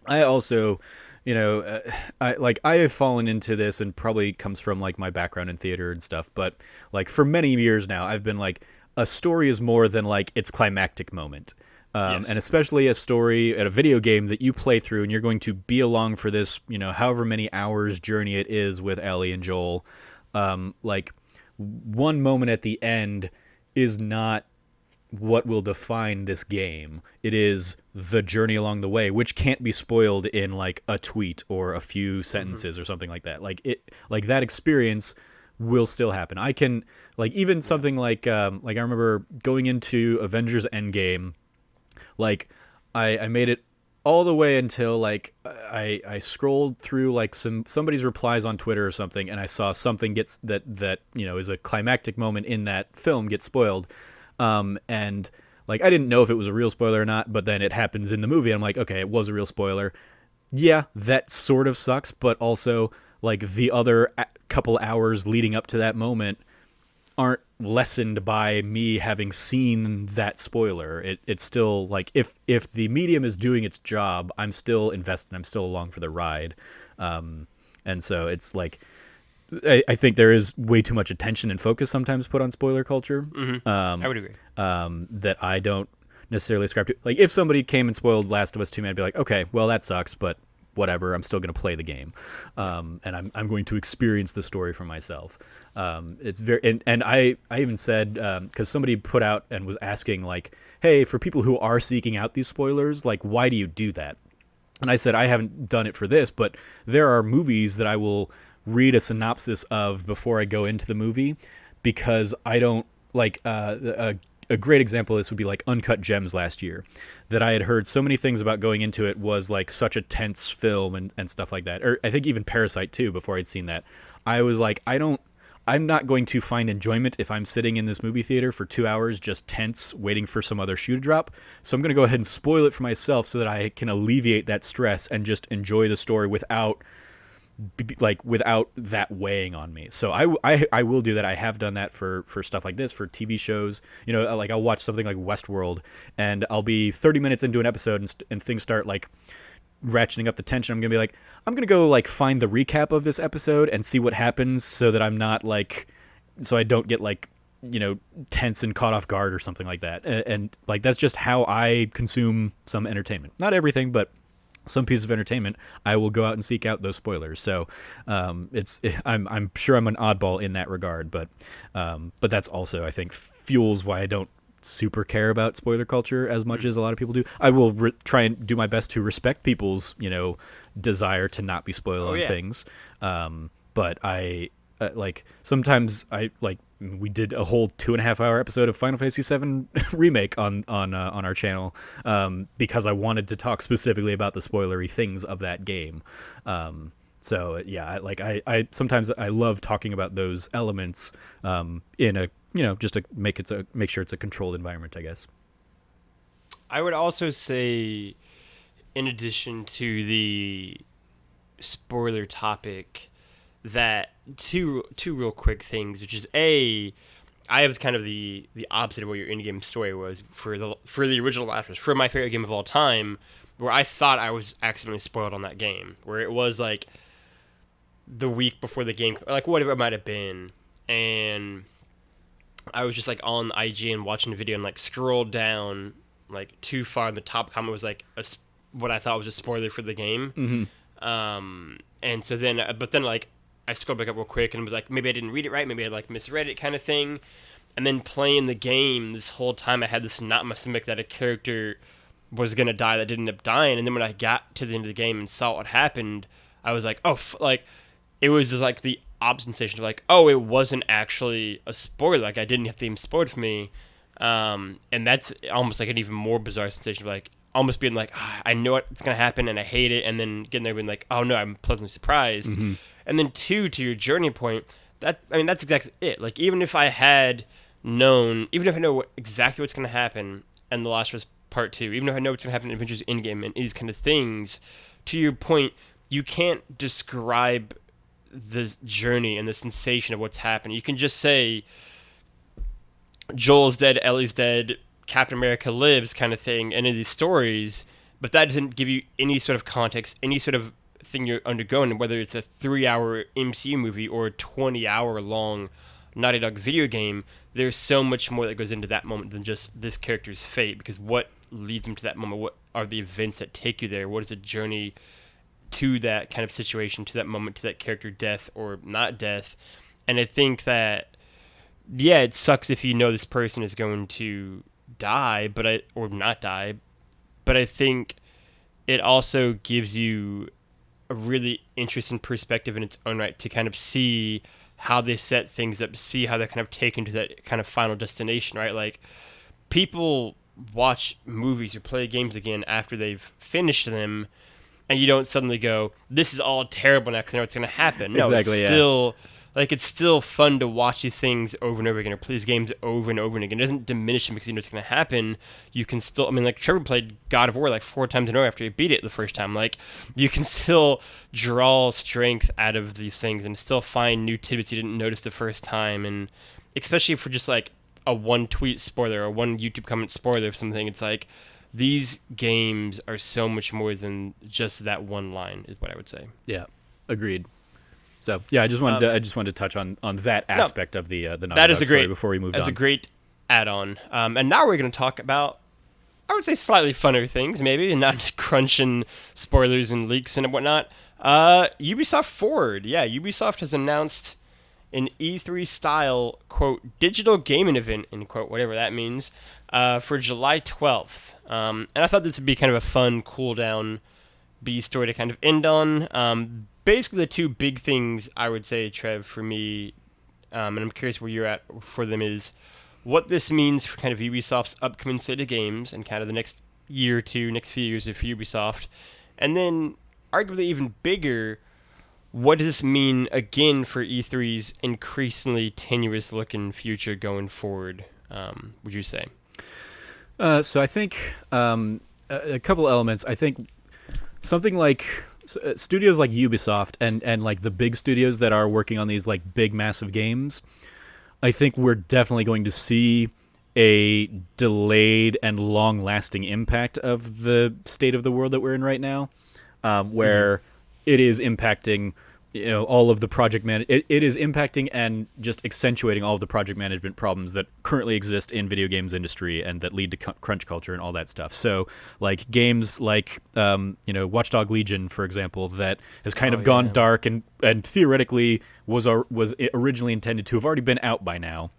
[SPEAKER 2] I also, I have fallen into this, and probably comes from like my background in theater and stuff. But like for many years now, I've been like, a story is more than like its climactic moment, yes. And especially a story at a video game that you play through, and you're going to be along for this, however many hours journey it is with Ellie and Joel. Like one moment at the end is not what will define this game. It is the journey along the way, which can't be spoiled in like a tweet or a few sentences or something like that. Like that experience will still happen. I can like even something like I remember going into Avengers Endgame, like I made it all the way until like I scrolled through like somebody's replies on Twitter or something, and I saw something gets that is a climactic moment in that film get spoiled. And like I didn't know if it was a real spoiler or not, but then it happens in the movie. I'm like, okay, it was a real spoiler. Yeah, that sort of sucks, but also like the other couple hours leading up to that moment aren't lessened by me having seen that spoiler. It's still like if the medium is doing its job, I'm still invested. I'm still along for the ride. And so it's like, I think there is way too much attention and focus sometimes put on spoiler culture.
[SPEAKER 1] Mm-hmm. I would agree.
[SPEAKER 2] That I don't necessarily ascribe to. Like, if somebody came and spoiled Last of Us 2, I'd be like, okay, well, that sucks, but whatever. I'm still going to play the game, and I'm going to experience the story for myself. It's very and I even said, because somebody put out and was asking like, hey, for people who are seeking out these spoilers, like, why do you do that? And I said, I haven't done it for this, but there are movies that I will read a synopsis of before I go into the movie, because I don't like a great example of this would be like Uncut Gems last year, that I had heard so many things about going into it was like such a tense film and stuff like that. Or I think even Parasite too, before I'd seen that. I was like, I'm not going to find enjoyment if I'm sitting in this movie theater for 2 hours just tense, waiting for some other shoe to drop. So I'm going to go ahead and spoil it for myself so that I can alleviate that stress and just enjoy the story without that weighing on me. So I will do that. I have done that for stuff like this, for TV shows. You know, like I'll watch something like Westworld, and I'll be 30 minutes into an episode, and things start like ratcheting up the tension. I'm gonna be like, I'm gonna go like find the recap of this episode and see what happens, so that I'm not like, so I don't get like, you know, tense and caught off guard or something like that. And like that's just how I consume some entertainment. Not everything, but some piece of entertainment, I will go out and seek out those spoilers. So I'm sure I'm an oddball in that regard, but that's also, I think, fuels why I don't super care about spoiler culture as much as a lot of people do. I will try and do my best to respect people's, you know, desire to not be spoiled on things. But I like sometimes I like, we did a whole 2.5-hour episode of Final Fantasy VII remake on our channel because I wanted to talk specifically about the spoilery things of that game. So yeah, I sometimes I love talking about those elements in a, you know, just to make sure it's a controlled environment, I guess.
[SPEAKER 1] I would also say, in addition to the spoiler topic, that two real quick things, which is I have kind of the opposite of what your in-game story was for the original Last of Us, for my favorite game of all time, where I thought I was accidentally spoiled on that game, where it was like the week before the game, like whatever it might have been, and I was just like on IGN watching the video and like scrolled down like too far, and the top comment was like what I thought was a spoiler for the game.
[SPEAKER 2] Mm-hmm.
[SPEAKER 1] And so then, but then like I scrolled back up real quick and was like, maybe I didn't read it right, maybe I like misread it, kind of thing. And then playing the game this whole time, I had this knot in my stomach that a character was gonna die that didn't end up dying. And then when I got to the end of the game and saw what happened, I was like, oh, like it was just like the opposite sensation of like, oh, it wasn't actually a spoiler. Like I didn't have to even spoil it for me. And that's almost like an even more bizarre sensation of like almost being like, I know what's gonna happen and I hate it, and then getting there being like, oh no, I'm pleasantly surprised.
[SPEAKER 2] Mm-hmm.
[SPEAKER 1] And then two, to your journey point, that's exactly it. Like even if I had known, even if I know exactly what's gonna happen in The Last of Us Part 2, even if I know what's gonna happen in Adventures Endgame and these kind of things, to your point, you can't describe the journey and the sensation of what's happening. You can just say Joel's dead, Ellie's dead, Captain America lives, kind of thing, and in these stories, but that doesn't give you any sort of context, any sort of thing you're undergoing, whether it's a 3-hour MCU movie or a 20-hour long Naughty Dog video game. There's so much more that goes into that moment than just this character's fate, because what leads them to that moment, what are the events that take you there, what is the journey to that kind of situation, to that moment, to that character death or not death. And I think that, yeah, it sucks if you know this person is going to die, or not die, but I think it also gives you a really interesting perspective in its own right to kind of see how they set things up, see how they're kind of taken to that kind of final destination, right? Like, people watch movies or play games again after they've finished them, and you don't suddenly go, this is all terrible now because I know what's going to happen. No,
[SPEAKER 2] exactly,
[SPEAKER 1] it's still... Like, it's still fun to watch these things over and over again, or play these games over and over and again. It doesn't diminish them because you know what's going to happen. You can still... I mean, like, Trevor played God of War, like, 4 times in a row after he beat it the first time. Like, you can still draw strength out of these things and still find new tidbits you didn't notice the first time. And especially for just, like, a one-tweet spoiler or one YouTube comment spoiler of something, it's like, these games are so much more than just that one line, is what I would say.
[SPEAKER 2] Yeah, agreed. So yeah, I just wanted to touch on that aspect of the Naughty Dog story before we moved on.
[SPEAKER 1] That's a great add-on. And now we're going to talk about, I would say, slightly funner things, maybe, and not crunching spoilers and leaks and whatnot. Ubisoft Forward. Yeah, Ubisoft has announced an E3-style, quote, digital gaming event, end quote, whatever that means, for July 12th. And I thought this would be kind of a fun, cool-down B story to kind of end on. Basically, the two big things I would say, Trev, for me, and I'm curious where you're at for them, is what this means for kind of Ubisoft's upcoming slate of games and kind of the next year or two, next few years for Ubisoft, and then arguably even bigger, what does this mean again for E3's increasingly tenuous looking future going forward? Would you say?
[SPEAKER 2] So I think a couple elements. I think something like studios like Ubisoft and like the big studios that are working on these like big massive games, I think we're definitely going to see a delayed and long-lasting impact of the state of the world that we're in right now, where it is impacting, all of the it is impacting and just accentuating all of the project management problems that currently exist in video games industry and that lead to crunch culture and all that stuff. So like games like Watch Dogs Legion, for example, that has kind of gone dark and theoretically was originally intended to have already been out by now.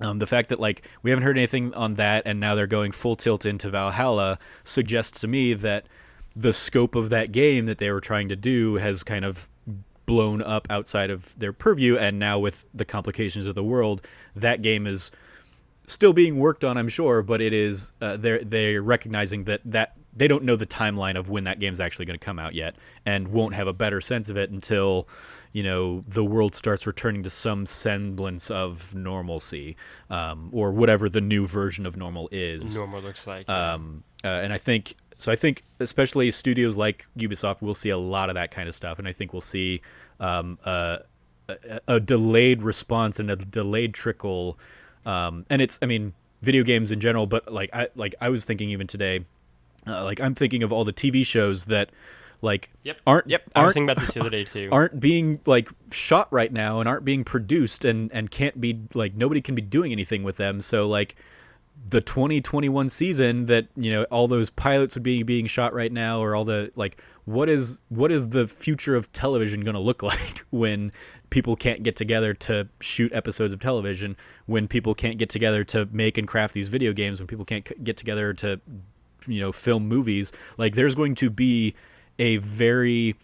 [SPEAKER 2] The fact that like we haven't heard anything on that and now they're going full tilt into Valhalla suggests to me that the scope of that game that they were trying to do has kind of blown up outside of their purview, and now with the complications of the world, that game is still being worked on, I'm sure, but it is they're recognizing that they don't know the timeline of when that game's actually going to come out yet, and won't have a better sense of it until the world starts returning to some semblance of normalcy, or whatever the new version of normal is.
[SPEAKER 1] Normal looks like.
[SPEAKER 2] And I think especially studios like Ubisoft will see a lot of that kind of stuff, and I think we'll see a delayed response and a delayed trickle. And it's, video games in general, but I was thinking even today, I'm thinking of all the TV shows that aren't
[SPEAKER 1] I was thinking about this the other day too.
[SPEAKER 2] Aren't being shot right now and aren't being produced and can't be nobody can be doing anything with them. So the 2021 season that all those pilots would be being shot right now, or all the what is the future of television going to look like when people can't get together to shoot episodes of television, when people can't get together to make and craft these video games, when people can't get together to film movies? There's going to be a very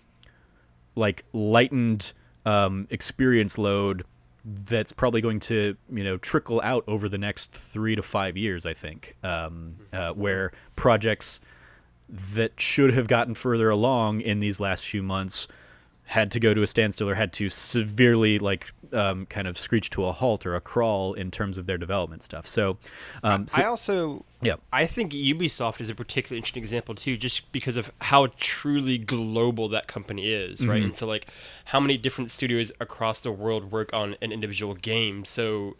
[SPEAKER 2] lightened experience load that's probably going to trickle out over the next 3 to 5 years, I think, where projects that should have gotten further along in these last few months had to go to a standstill or had to severely kind of screech to a halt or a crawl in terms of their development stuff. So
[SPEAKER 1] I think Ubisoft is a particularly interesting example too, just because of how truly global that company is, right? And so how many different studios across the world work on an individual game. So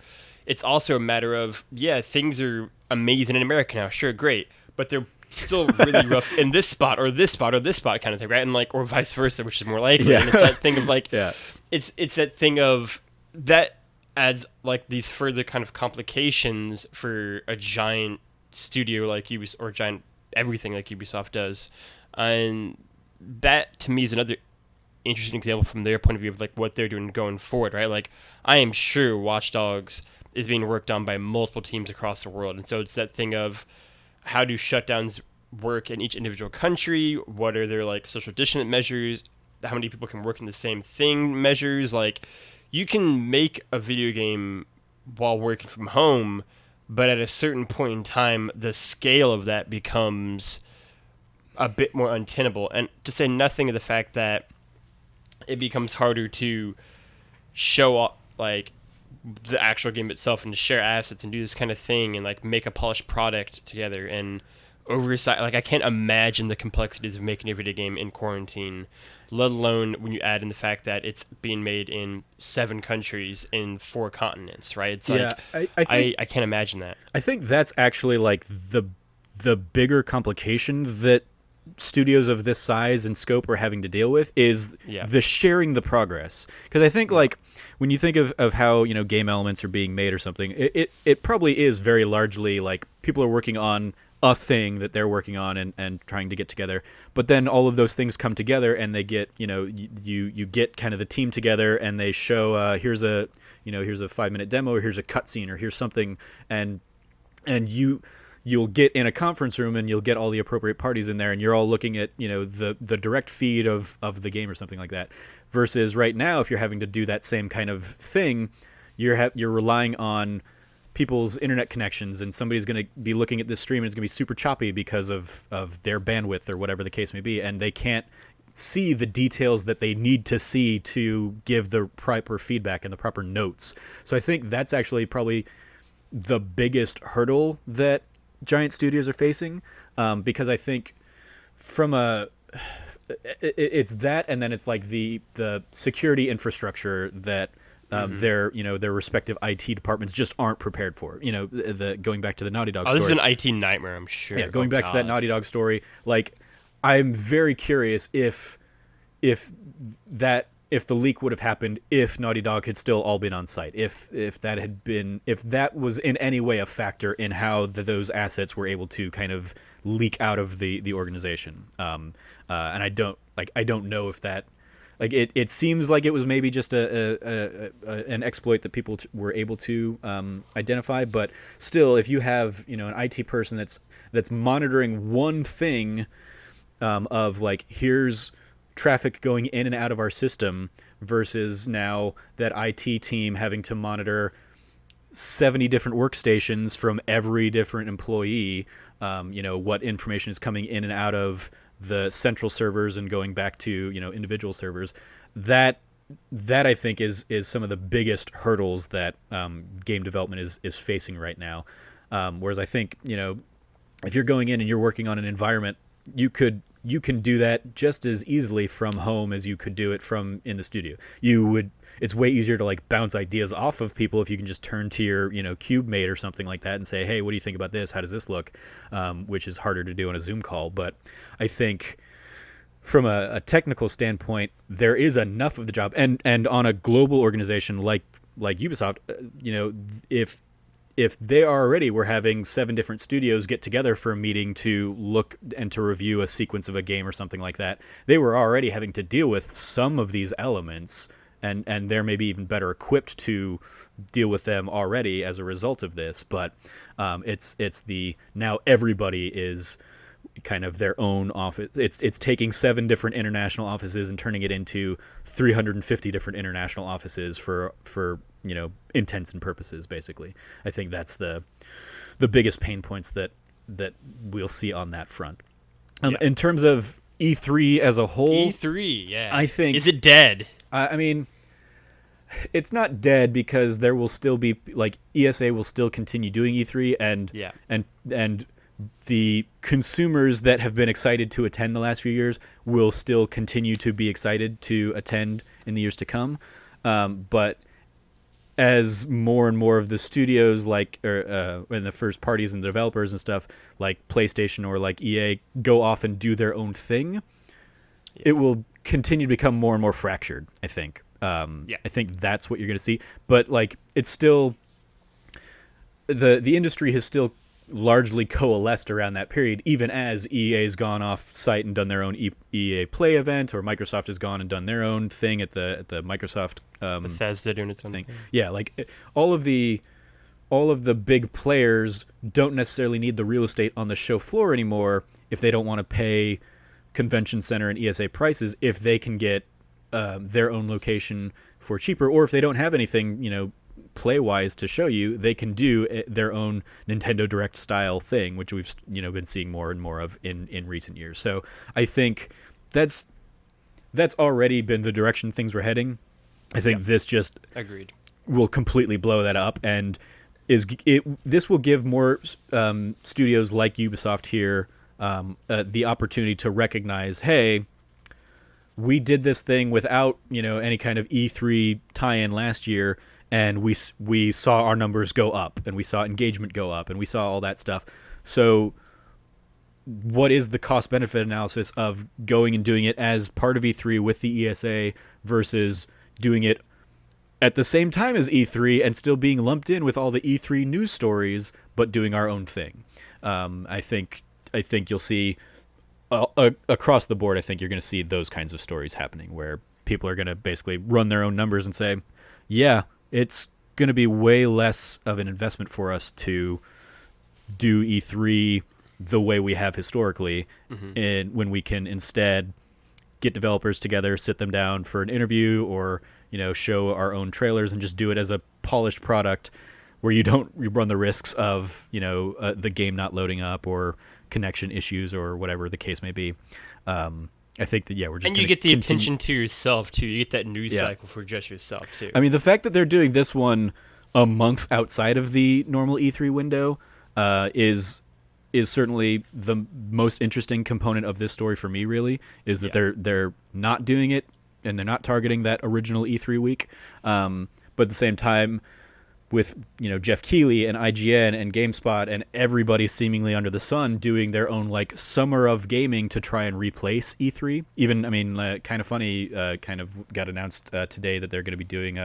[SPEAKER 1] it's also a matter of, things are amazing in America now, sure, great, but they're still really rough in this spot or this spot or this spot kind of thing, right? And or vice versa, which is more likely. And it's that thing of it's that thing of that adds these further kind of complications for a giant studio like Ubisoft, or giant everything like Ubisoft does. And that to me is another interesting example from their point of view of what they're doing going forward, right? I am sure Watch Dogs is being worked on by multiple teams across the world, and so it's that thing of how do shutdowns work in each individual country? What are their social distancing measures? How many people can work in the same thing measures? You can make a video game while working from home, but at a certain point in time, the scale of that becomes a bit more untenable. And to say nothing of the fact that it becomes harder to show off the actual game itself and to share assets and do this kind of thing and make a polished product together and oversight. I can't imagine the complexities of making a video game in quarantine, let alone when you add in the fact that it's being made in 7 countries in 4 continents, right? It's I can't imagine that.
[SPEAKER 2] I think that's actually the bigger complication that studios of this size and scope are having to deal with is the sharing the progress. Because I think when you think of how game elements are being made or something, it probably is very largely people are working on a thing that they're working on and trying to get together, but then all of those things come together and they get you get kind of the team together and they show here's a 5-minute demo, or here's a cutscene, or here's something, and you'll get in a conference room and you'll get all the appropriate parties in there and you're all looking at the direct feed of the game or something like that. Versus right now, if you're having to do that same kind of thing, you're relying on people's internet connections, and somebody's going to be looking at this stream and it's going to be super choppy because of their bandwidth or whatever the case may be, and they can't see the details that they need to see to give the proper feedback and the proper notes. So I think that's actually probably the biggest hurdle that giant studios are facing, because I think from it's that, and then it's like the security infrastructure that their respective IT departments just aren't prepared for. The going back to the Naughty Dog story.
[SPEAKER 1] This is an IT nightmare, I'm sure.
[SPEAKER 2] Yeah, going back to that Naughty Dog story, like, I'm very curious if the leak would have happened if Naughty Dog had still all been on site, if that was in any way a factor in how those assets were able to kind of leak out of the organization. And I don't know if that, like, it seems like it was maybe just an exploit that people were able to identify, but still, if you have an IT person that's monitoring one thing, of like, here's traffic going in and out of our system, versus now that IT team having to monitor 70 different workstations from every different employee, what information is coming in and out of the central servers and going back to individual servers. That I think is some of the biggest hurdles that game development is facing right now. Whereas I think if you're going in and you're working on an environment, you can do that just as easily from home as you could do it from in the studio. It's way easier to like bounce ideas off of people if you can just turn to your cube mate or something like that and say, hey, what do you think about this? How does this look? Which is harder to do on a Zoom call. But I think from a technical standpoint, there is enough of the job, and on a global organization like Ubisoft, if they already were having 7 different studios get together for a meeting to look and to review a sequence of a game or something like that, they were already having to deal with some of these elements, and they're maybe even better equipped to deal with them already as a result of this. But it's the now everybody is kind of their own office. It's taking 7 different international offices and turning it into 350 different international offices for intents and purposes, basically. I think that's the biggest pain points that we'll see on that front. In terms of E3 as a whole, I think,
[SPEAKER 1] is it dead?
[SPEAKER 2] I mean, it's not dead, because there will still be, like, ESA will still continue doing E3, and the consumers that have been excited to attend the last few years will still continue to be excited to attend in the years to come. But as more and more of the studios, and the first parties and the developers and stuff, like PlayStation or like EA, go off and do their own thing, it will continue to become more and more fractured, I think. I think that's what you're going to see. But like, it's still, the industry has still largely coalesced around that period, even as EA's gone off site and done their own EA Play event, or Microsoft has gone and done their own thing at the Microsoft
[SPEAKER 1] Bethesda doing its own thing.
[SPEAKER 2] Yeah, like all of the big players don't necessarily need the real estate on the show floor anymore if they don't want to pay convention center and ESA prices, if they can get their own location for cheaper, or if they don't have anything play-wise to show you, they can do their own Nintendo Direct style thing, which we've been seeing more and more of in recent years. So I think that's already been the direction things were heading. I think this just
[SPEAKER 1] agreed
[SPEAKER 2] will completely blow that up, and this will give more studios like Ubisoft here the opportunity to recognize, hey, we did this thing without any kind of E3 tie-in last year, and we saw our numbers go up, and we saw engagement go up, and we saw all that stuff. So what is the cost-benefit analysis of going and doing it as part of E3 with the ESA versus doing it at the same time as E3 and still being lumped in with all the E3 news stories, but doing our own thing? I think you'll see across the board, I think you're going to see those kinds of stories happening, where people are going to basically run their own numbers and say, yeah, it's going to be way less of an investment for us to do E3 the way we have historically, and when we can instead get developers together, sit them down for an interview, or show our own trailers and just do it as a polished product where you run the risks of the game not loading up or connection issues or whatever the case may be. I think that we're just
[SPEAKER 1] and you get the attention to yourself too. You get that news cycle for just yourself too.
[SPEAKER 2] I mean, the fact that they're doing this one a month outside of the normal E3 window is certainly the most interesting component of this story for me. Really, is that they're not doing it and they're not targeting that original E3 week, but at the same time, with Jeff Keighley and IGN and GameSpot and everybody seemingly under the sun doing their own like summer of gaming to try and replace E3. Even kind of funny, kind of got announced today that they're going to be doing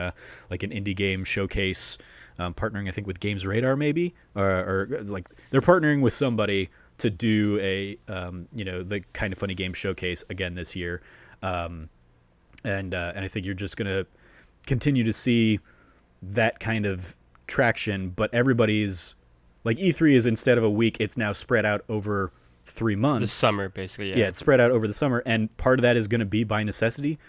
[SPEAKER 2] like an indie game showcase, partnering I think with Games Radar maybe, or like they're partnering with somebody to do a the kind of funny game showcase again this year, and I think you're just going to continue to see that kind of traction, but everybody's like E3 is instead of a week, it's now spread out over 3 months.
[SPEAKER 1] The summer, basically, yeah.
[SPEAKER 2] Yeah, it's spread out over the summer, and part of that is going to be by necessity,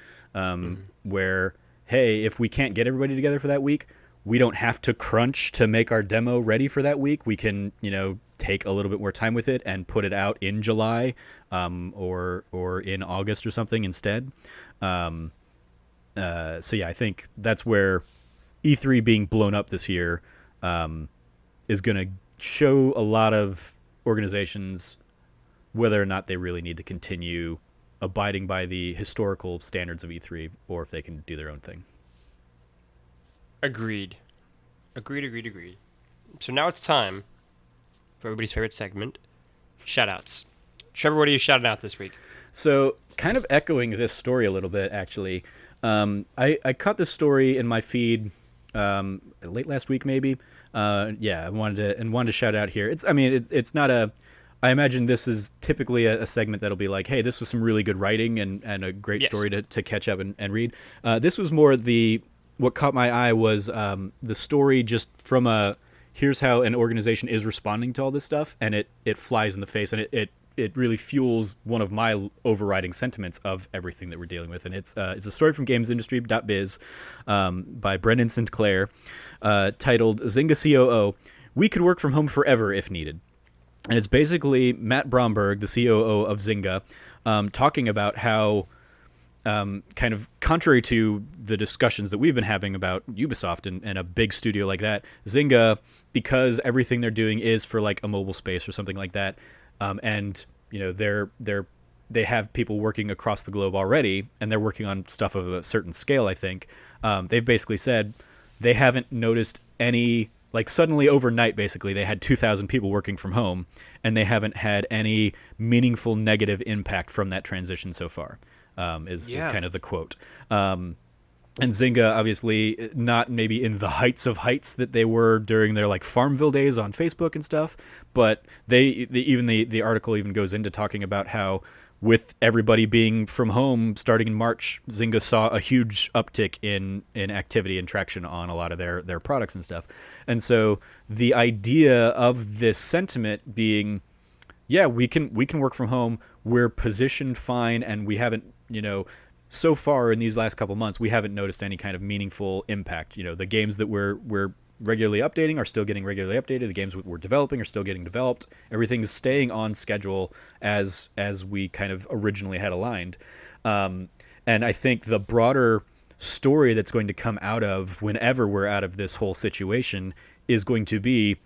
[SPEAKER 2] where, hey, if we can't get everybody together for that week, we don't have to crunch to make our demo ready for that week. We can, take a little bit more time with it and put it out in July, or in August or something instead. So yeah, I think that's where E3 being blown up this year is going to show a lot of organizations whether or not they really need to continue abiding by the historical standards of E3 or if they can do their own thing.
[SPEAKER 1] Agreed. So now it's time for everybody's favorite segment, shoutouts. Trevor, what are you shouting out this week?
[SPEAKER 2] So kind of echoing this story a little bit, actually. I caught this story in my feed late last week, maybe. I wanted to shout out here. It's not a. I imagine this is typically a segment that'll be like, hey, this was some really good writing and a great story to catch up and read. This was more what caught my eye was the story just from here's how an organization is responding to all this stuff, and it flies in the face, and it really fuels one of my overriding sentiments of everything that we're dealing with. And it's a story from gamesindustry.biz by Brendan Sinclair titled Zynga COO, We Could Work From Home Forever If Needed. And it's basically Matt Bromberg, the COO of Zynga, talking about how, kind of contrary to the discussions that we've been having about Ubisoft and a big studio like that, Zynga, because everything they're doing is for like a mobile space or something like that, and they have people working across the globe already, and they're working on stuff of a certain scale, I think. They've basically said they haven't noticed any, like suddenly overnight, basically, they had 2,000 people working from home, and they haven't had any meaningful negative impact from that transition so far, is kind of the quote. And Zynga, obviously, not maybe in the heights of heights that they were during their like Farmville days on Facebook and stuff, but the article even goes into talking about how with everybody being from home starting in March, Zynga saw a huge uptick in activity and traction on a lot of their products and stuff. And so the idea of this sentiment being, yeah, we can work from home, we're positioned fine, and we haven't, so far in these last couple months, we haven't noticed any kind of meaningful impact. The games that we're regularly updating are still getting regularly updated. The games we're developing are still getting developed. Everything's staying on schedule as we kind of originally had aligned. And I think the broader story that's going to come out of whenever we're out of this whole situation is going to be,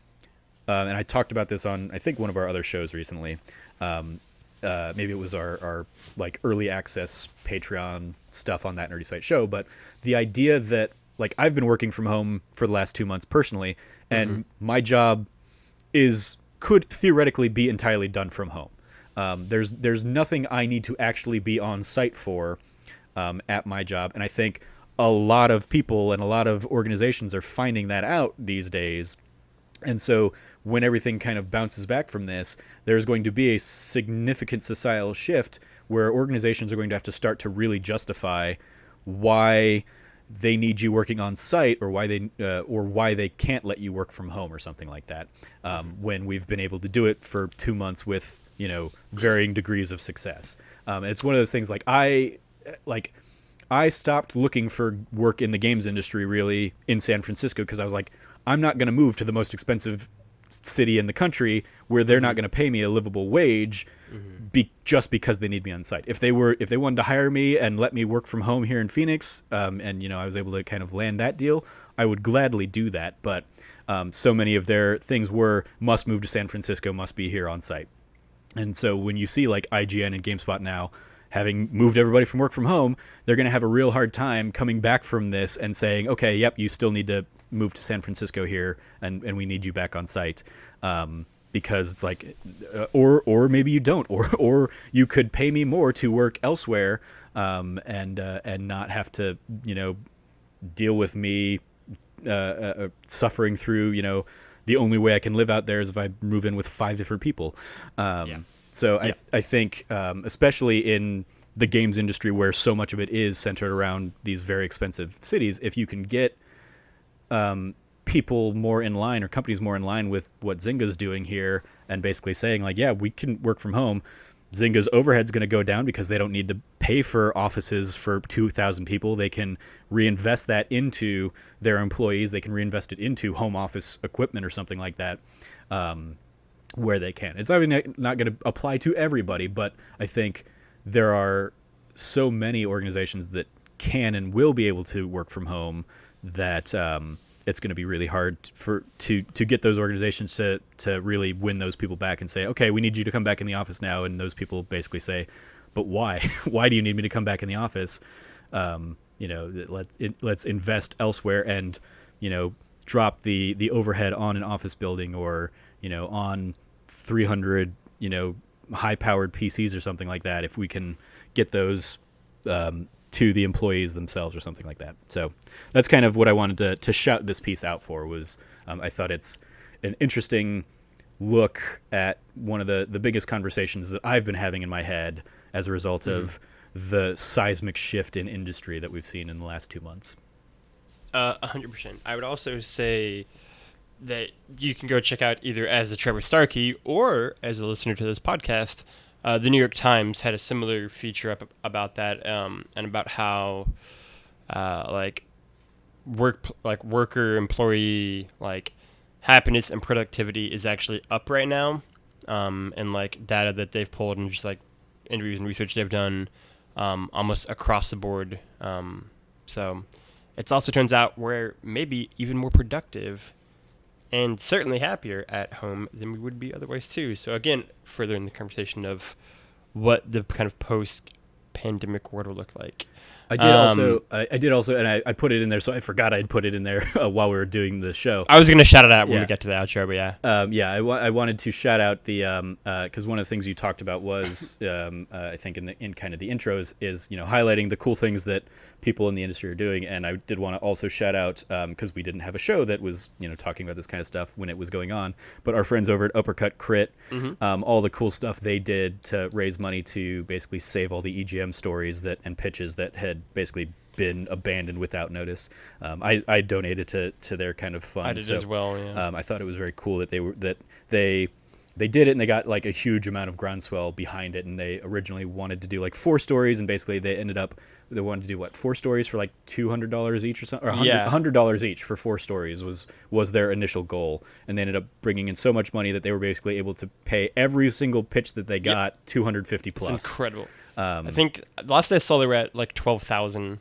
[SPEAKER 2] and I talked about this on, I think, one of our other shows recently, maybe it was our like early access Patreon stuff on That Nerdy Site show, but the idea that like I've been working from home for the last 2 months personally, and my job could theoretically be entirely done from home. There's nothing I need to actually be on site for at my job, and I think a lot of people and a lot of organizations are finding that out these days. And so when everything kind of bounces back from this, there's going to be a significant societal shift where organizations are going to have to start to really justify why they need you working on site, or why they can't let you work from home or something like that, when we've been able to do it for 2 months with varying degrees of success. And it's one of those things like I stopped looking for work in the games industry really in San Francisco because I was like, I'm not going to move to the most expensive city in the country where they're not going to pay me a livable wage just because they need me on site. If they wanted to hire me and let me work from home here in Phoenix, and I was able to kind of land that deal, I would gladly do that. But so many of their things were must move to San Francisco, must be here on site. And so when you see like IGN and GameSpot now having moved everybody from work from home, they're going to have a real hard time coming back from this and saying, okay, yep, you still need to move to San Francisco here, and we need you back on site. Because it's like, or maybe you don't, or you could pay me more to work elsewhere, and not have to, deal with me suffering through, the only way I can live out there is if I move in with 5 different people. So I think, especially in the games industry where so much of it is centered around these very expensive cities, if you can get people more in line or companies more in line with what Zynga's doing here and basically saying like, yeah, we can work from home. Zynga's overhead's going to go down because they don't need to pay for offices for 2,000 people. They can reinvest that into their employees. They can reinvest it into home office equipment or something like that, where they can. It's obviously not going to apply to everybody, but I think there are so many organizations that can and will be able to work from home that it's going to be really hard to get those organizations to really win those people back and say, okay, we need you to come back in the office now. And those people basically say, but why? Why do you need me to come back in the office? Let's invest elsewhere and, drop the overhead on an office building or, on 300, high-powered PCs or something like that, if we can get those to the employees themselves or something like that. So that's kind of what I wanted to shout this piece out for was I thought it's an interesting look at one of the biggest conversations that I've been having in my head as a result of the seismic shift in industry that we've seen in the last 2 months.
[SPEAKER 1] 100%. I would also say that you can go check out either as a Trevor Starkey or as a listener to this podcast. The New York Times had a similar feature up about that, and about how, worker employee happiness and productivity is actually up right now, and data that they've pulled and just interviews and research they've done, almost across the board. So it also turns out we're maybe even more productive and certainly happier at home than we would be otherwise too. So again, further in the conversation of what the kind of post-pandemic world will look like. I did also, and I put it in there, so I forgot I'd put it in there while we were doing the show. I was going to shout it out when we get to the outro, but yeah.
[SPEAKER 2] I wanted to shout out the, because one of the things you talked about was, I think in kind of the intros is, highlighting the cool things that people in the industry are doing. And I did want to also shout out, because we didn't have a show that was, talking about this kind of stuff when it was going on, but our friends over at Uppercut Crit, all the cool stuff they did to raise money to basically save all the EGM stories and pitches that had basically been abandoned without notice. I donated to their kind of fund.
[SPEAKER 1] I did as well. Yeah.
[SPEAKER 2] I thought it was very cool that they did it, and they got a huge amount of groundswell behind it. And they originally wanted to do 4 stories, and basically they wanted to do 4 stories for $200 each or something, or $100 each for 4 stories was their initial goal. And they ended up bringing in so much money that they were basically able to pay every single pitch that they got $250 plus.
[SPEAKER 1] It's incredible. I think last I saw they were at 12,000.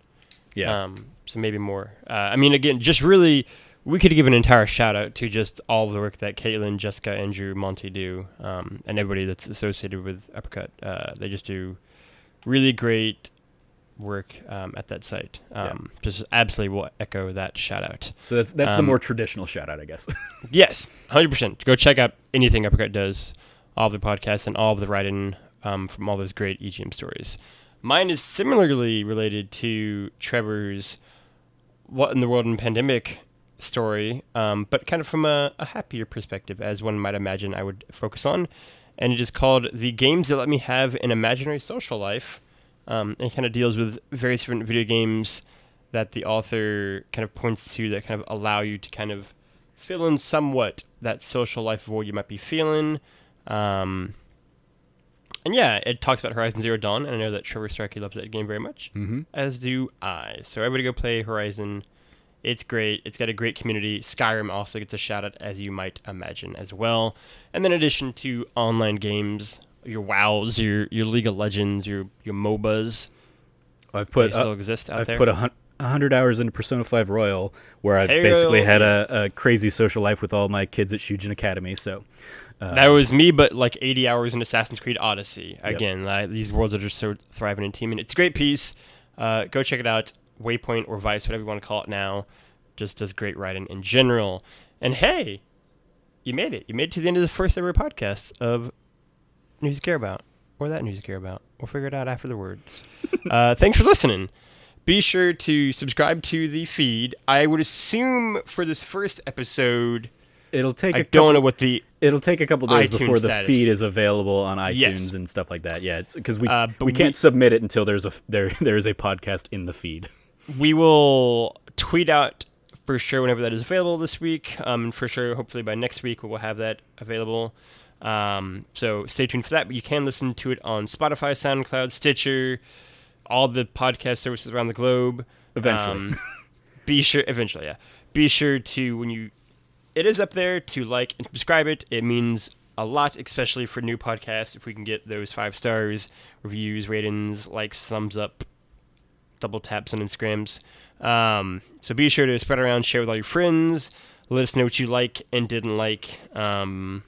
[SPEAKER 2] Yeah.
[SPEAKER 1] So maybe more. Again, just really, we could give an entire shout out to just all of the work that Caitlin, Jessica, Andrew, Monty do, and everybody that's associated with Uppercut. They just do really great work at that site. Just absolutely will echo that shout out.
[SPEAKER 2] So that's the more traditional shout out, I guess.
[SPEAKER 1] Yes, 100%. Go check out anything Uppercut does, all of the podcasts and all of the writing from all those great EGM stories. Mine is similarly related to Trevor's What in the World in Pandemic story, but kind of from a happier perspective, as one might imagine I would focus on. And it is called The Games That Let Me Have an Imaginary Social Life. And it kind of deals with various different video games that the author kind of points to that kind of allow you to kind of fill in somewhat that social life void you might be feeling. And yeah, it talks about Horizon Zero Dawn, and I know that Trevor Starkey loves that game very much, as do I. So everybody go play Horizon. It's great. It's got a great community. Skyrim also gets a shout out, as you might imagine, as well. And then in addition to online games, your WoWs, your League of Legends, your MOBAs, they still exist out there.
[SPEAKER 2] I've put 100 hours into Persona 5 Royal, where I basically had a crazy social life with all my kids at Shujin Academy. So
[SPEAKER 1] that was me, but like 80 hours in Assassin's Creed Odyssey. Again, these worlds are just so thriving and teaming. It's a great piece. Go check it out. Waypoint or Vice, whatever you want to call it now, just does great writing in general. And hey, you made it. You made it to the end of the first ever podcast of News You Care About, or That News You Care About. We'll figure it out after the words. Thanks for listening. Be sure to subscribe to the feed. I would assume for this first episode,
[SPEAKER 2] it'll take
[SPEAKER 1] a couple
[SPEAKER 2] days
[SPEAKER 1] iTunes
[SPEAKER 2] before the
[SPEAKER 1] status.
[SPEAKER 2] feed is available on iTunes and stuff like that. Yeah, it's because we can't submit it until there is a podcast in the feed. We
[SPEAKER 1] will tweet out for sure whenever that is available this week. For sure, hopefully by next week we will have that available. So stay tuned for that. But you can listen to it on Spotify, SoundCloud, Stitcher, all the podcast services around the globe.
[SPEAKER 2] Eventually.
[SPEAKER 1] Be sure to, it is up there, to like and subscribe it. It means a lot, especially for new podcasts, if we can get those 5 stars, reviews, ratings, likes, thumbs up, double taps on Instagrams. So be sure to spread around, share with all your friends, let us know what you like and didn't like. And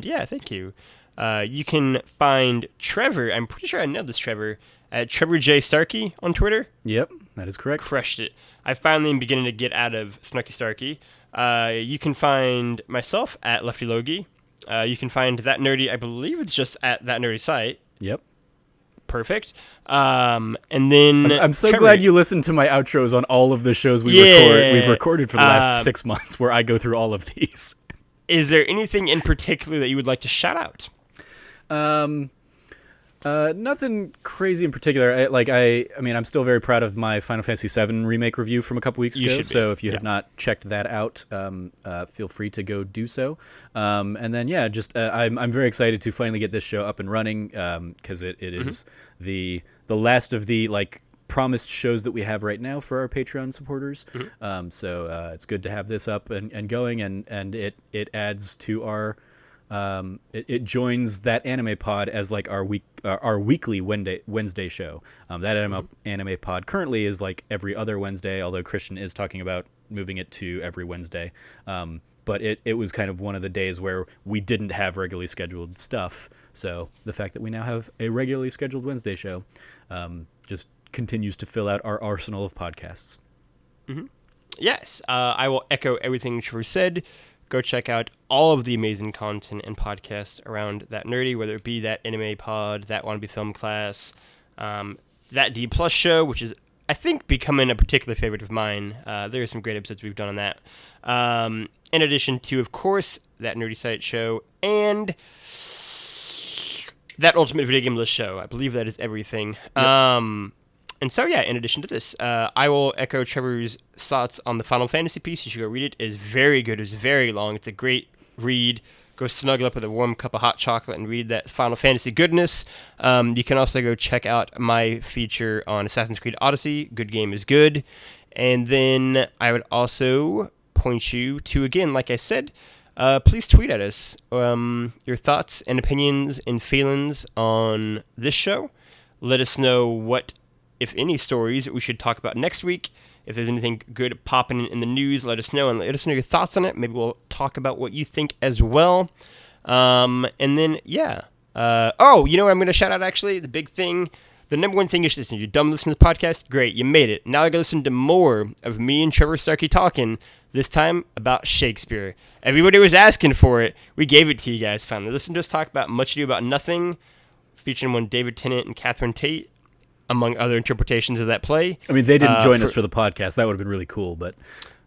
[SPEAKER 1] yeah, thank you. You can find Trevor, I'm pretty sure I nailed this, Trevor, at Trevor J. Starkey on Twitter.
[SPEAKER 2] Yep, that is correct.
[SPEAKER 1] Crushed it. I finally am beginning to get out of Snarky Starkey. You can find myself at Lefty Logie. You can find That Nerdy, I believe it's just at That Nerdy site.
[SPEAKER 2] Yep.
[SPEAKER 1] Perfect. And then
[SPEAKER 2] I'm so glad you listened to my outros on all of the shows we've recorded for the last 6 months, where I go through all of these.
[SPEAKER 1] Is there anything in particular that you would like to shout out?
[SPEAKER 2] Nothing crazy in particular. I mean, I'm still very proud of my Final Fantasy VII remake review from a couple weeks ago. So if you have not checked that out, feel free to go do so. And then I'm very excited to finally get this show up and running, because it is the last of the promised shows that we have right now for our Patreon supporters. So it's good to have this up and going, and it adds to our. It joins that anime pod as our weekly Wednesday show. That anime pod currently is every other Wednesday, although Christian is talking about moving it to every Wednesday. But it was kind of one of the days where we didn't have regularly scheduled stuff. So the fact that we now have a regularly scheduled Wednesday show just continues to fill out our arsenal of podcasts.
[SPEAKER 1] Yes, I will echo everything Trevor said. Go check out all of the amazing content and podcasts around That Nerdy, whether it be that anime pod, that Wannabe Film Class, that D Plus show, which is, I think, becoming a particular favorite of mine. There are some great episodes we've done on that. In addition to, of course, That Nerdy Site show and that Ultimate Video Game List show. I believe that is everything. Yep. And so, yeah, in addition to this, I will echo Trevor's thoughts on the Final Fantasy piece. You should go read it. It is very good. It's very long. It's a great read. Go snuggle up with a warm cup of hot chocolate and read that Final Fantasy goodness. You can also go check out my feature on Assassin's Creed Odyssey. Good game is good. And then I would also point you to, again, like I said, please tweet at us your thoughts and opinions and feelings on this show. Let us know what, if any, stories that we should talk about next week. If there's anything good popping in the news, let us know, and let us know your thoughts on it. Maybe we'll talk about what you think as well. And then, yeah. You know what I'm going to shout out, actually? The big thing, the number one thing you should listen to. You're done listening to the podcast? Great, you made it. Now I got to listen to more of me and Trevor Starkey talking, this time about Shakespeare. Everybody was asking for it. We gave it to you guys finally. Listen to us talk about Much Ado About Nothing, featuring one David Tennant and Catherine Tate, among other interpretations of that play.
[SPEAKER 2] I mean, they didn't join us for the podcast. That would have been really cool, but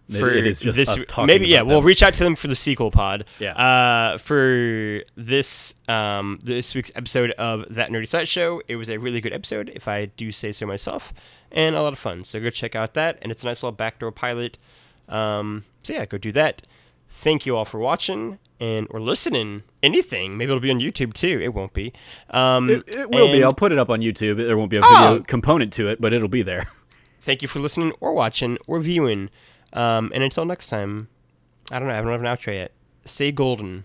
[SPEAKER 2] it is just us talking
[SPEAKER 1] maybe,
[SPEAKER 2] about
[SPEAKER 1] we'll reach out to them for the sequel pod.
[SPEAKER 2] Yeah.
[SPEAKER 1] For this week's episode of That Nerdy Site Show, it was a really good episode, if I do say so myself, and a lot of fun. So go check out that, and it's a nice little backdoor pilot. So yeah, go do that. Thank you all for watching, and or listening anything. Maybe it'll be on YouTube too. It won't be.
[SPEAKER 2] It will be. I'll put it up on YouTube. There won't be a video component to it, but it'll be there.
[SPEAKER 1] Thank you for listening or watching or viewing. And until next time, I don't know. I don't have an outro yet. Stay golden.